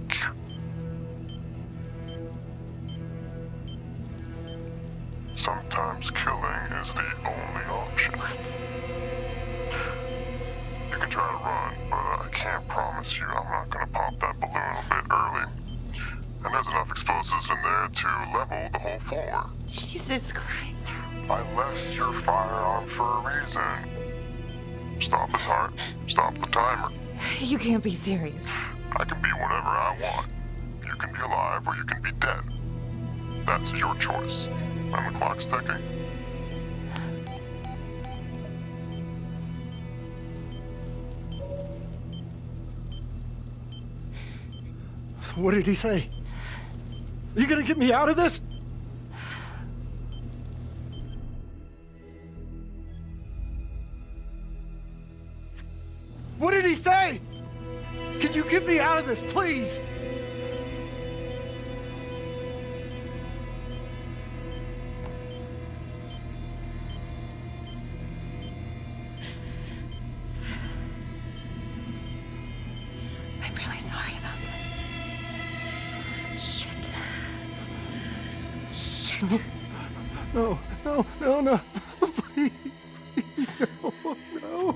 Sometimes killing is the only option. What? You can try to run, but I can't promise you I'm not gonna pop that balloon a bit early. And there's enough explosives in there to level the whole floor. Jesus Christ. I left your firearm for a reason. Stop his heart, stop the timer. You can't be serious. I can be whatever I want. You can be alive or you can be dead. That's your choice. And the clock's ticking. So what did he say? Are you gonna get me out of this? What did he say? Could you get me out of this, please? I'm really sorry about this. Shit. Shit. No, no, no, no. Please, please, no, no.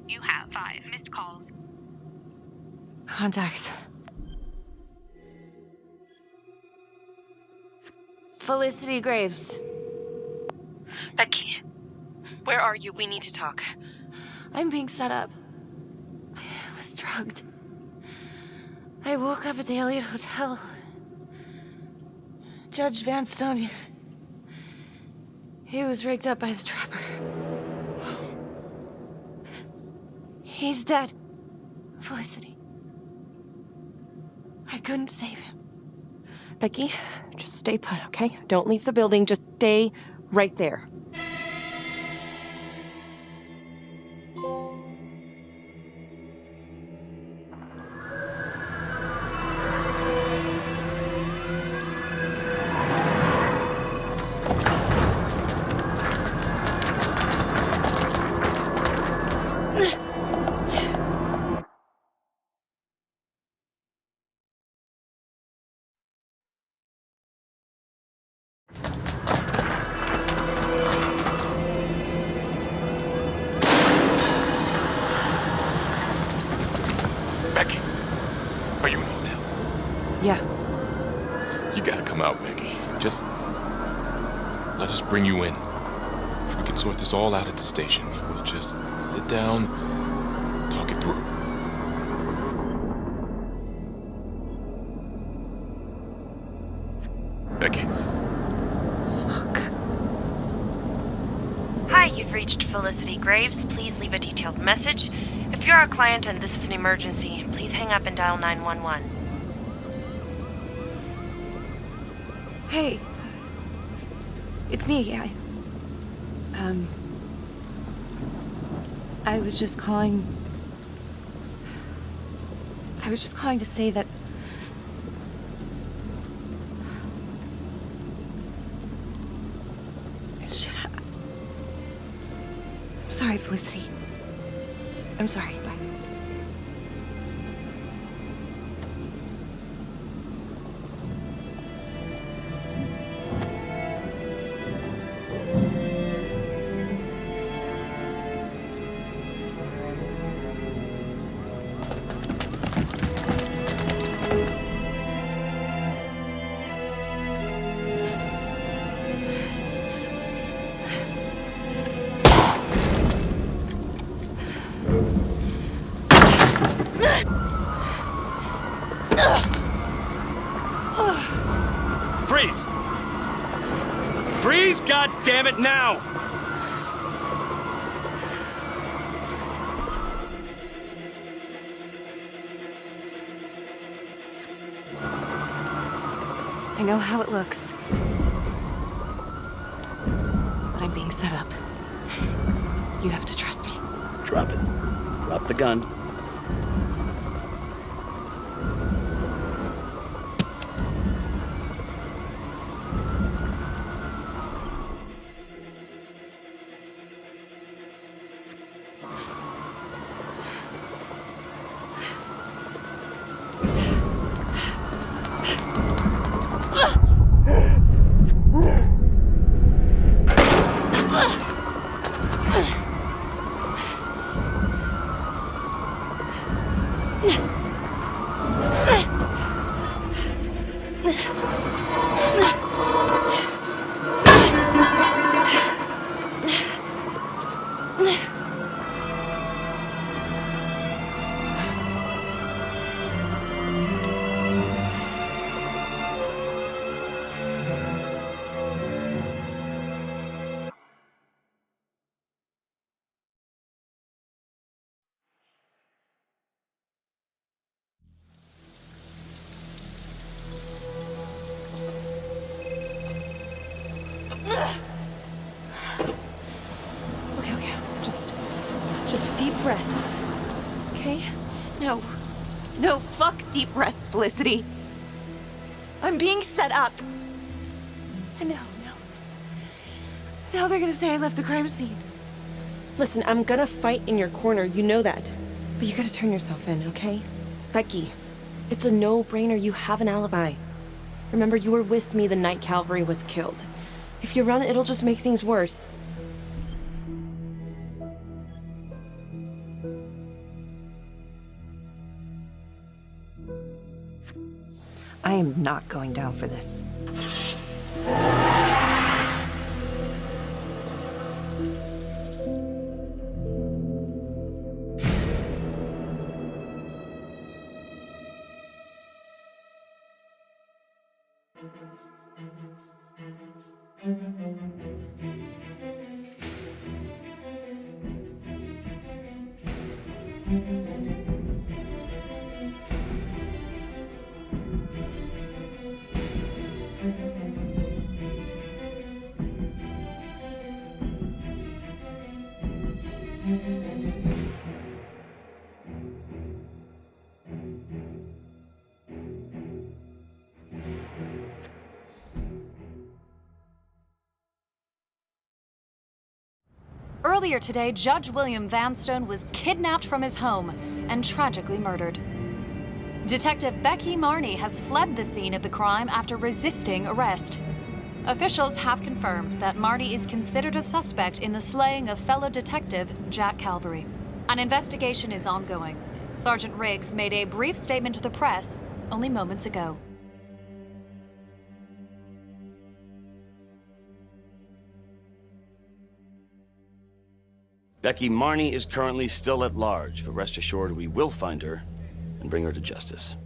You have 5 missed calls. Contacts. Felicity Graves. Becky, where are you? We need to talk. I'm being set up. I was drugged. I woke up at the Elliott Hotel. Judge Vanstone, he was rigged up by the trapper. He's dead. Felicity. I couldn't save him. Becky, just stay put, okay? Don't leave the building. Just stay right there. Becky, are you in the hotel? Yeah. You gotta come out, Becky. Just let us bring you in. We can sort this all out at the station. We'll just sit down, talk it through. Becky. Hi, you've reached Felicity Graves. Please leave a detailed message. If you're our client and this is an emergency, please hang up and dial 911. Hey. It's me. I was just calling to say that I'm sorry, Felicity. I'm sorry. Bye. Freeze! Freeze, God damn it, now! I know how it looks. But I'm being set up. You have to trust me. Drop it. Drop the gun. Okay. Just deep breaths. Okay? No, fuck deep breaths, Felicity. I'm being set up. And now they're gonna say I left the crime scene. Listen, I'm gonna fight in your corner, you know that. But you gotta turn yourself in, okay? Becky, it's a no-brainer, you have an alibi. Remember, you were with me the night Calvary was killed. If you run, it'll just make things worse. I am not going down for this. Earlier today, Judge William Vanstone was kidnapped from his home and tragically murdered. Detective Becky Marnie has fled the scene of the crime after resisting arrest. Officials have confirmed that Marnie is considered a suspect in the slaying of fellow detective Jack Calvary. An investigation is ongoing. Sergeant Riggs made a brief statement to the press only moments ago. Becky Marnie is currently still at large, but rest assured we will find her and bring her to justice.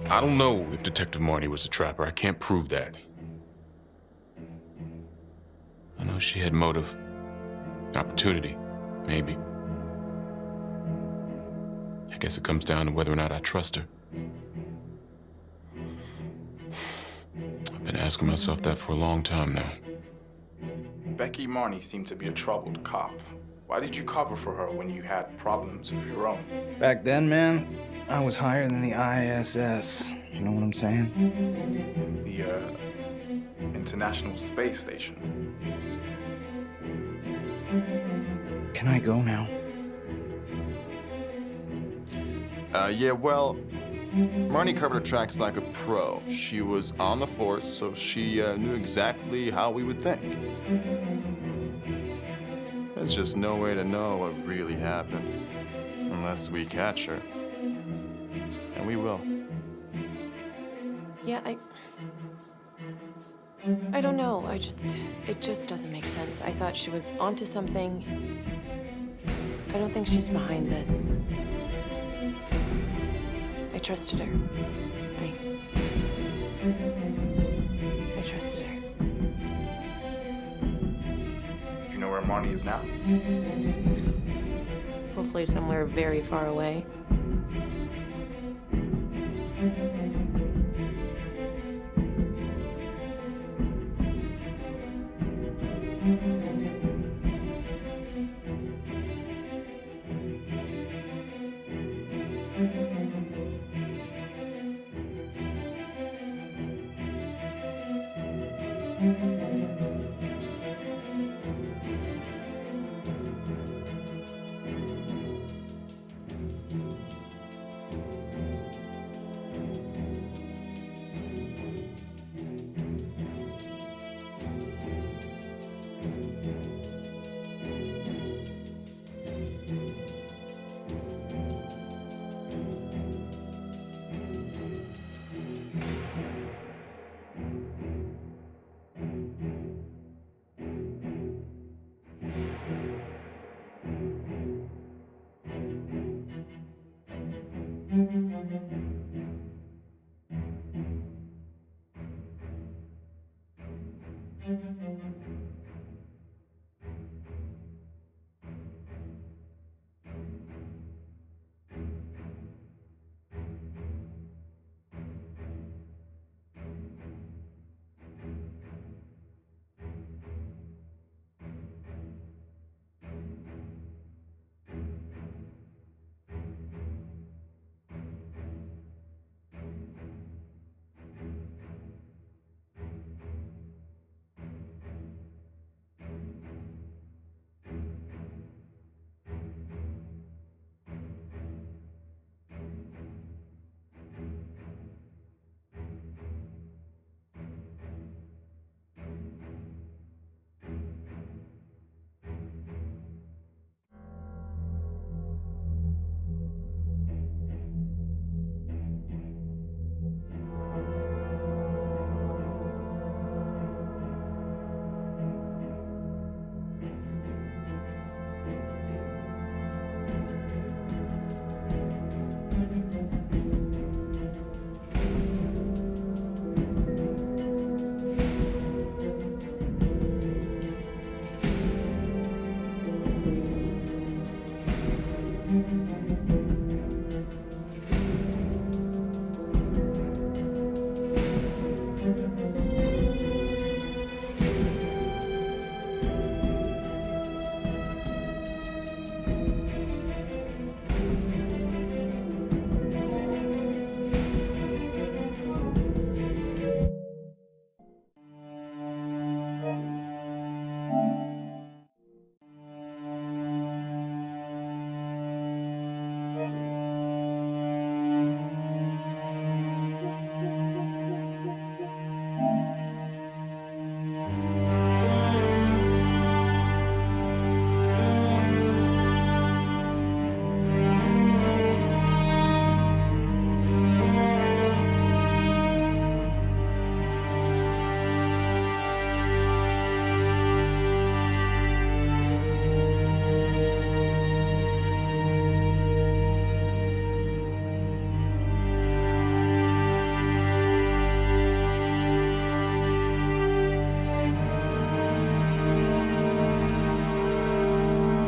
I don't know if Detective Marnie was a trapper. I can't prove that. I know she had motive. Opportunity, maybe. I guess it comes down to whether or not I trust her. I've been asking myself that for a long time now. Becky Marnie seemed to be a troubled cop. Why did you cover for her when you had problems of your own? Back then, man, I was higher than the ISS. You know what I'm saying? The, International Space Station. Can I go now? Yeah, well, Marnie covered her tracks like a pro. She was on the force, so she knew exactly how we would think. There's just no way to know what really happened unless we catch her. And we will. Yeah, I don't know. It just doesn't make sense. I thought she was onto something. I don't think she's behind this. I trusted her. I trusted her. Do you know where Marnie is now? Hopefully somewhere very far away.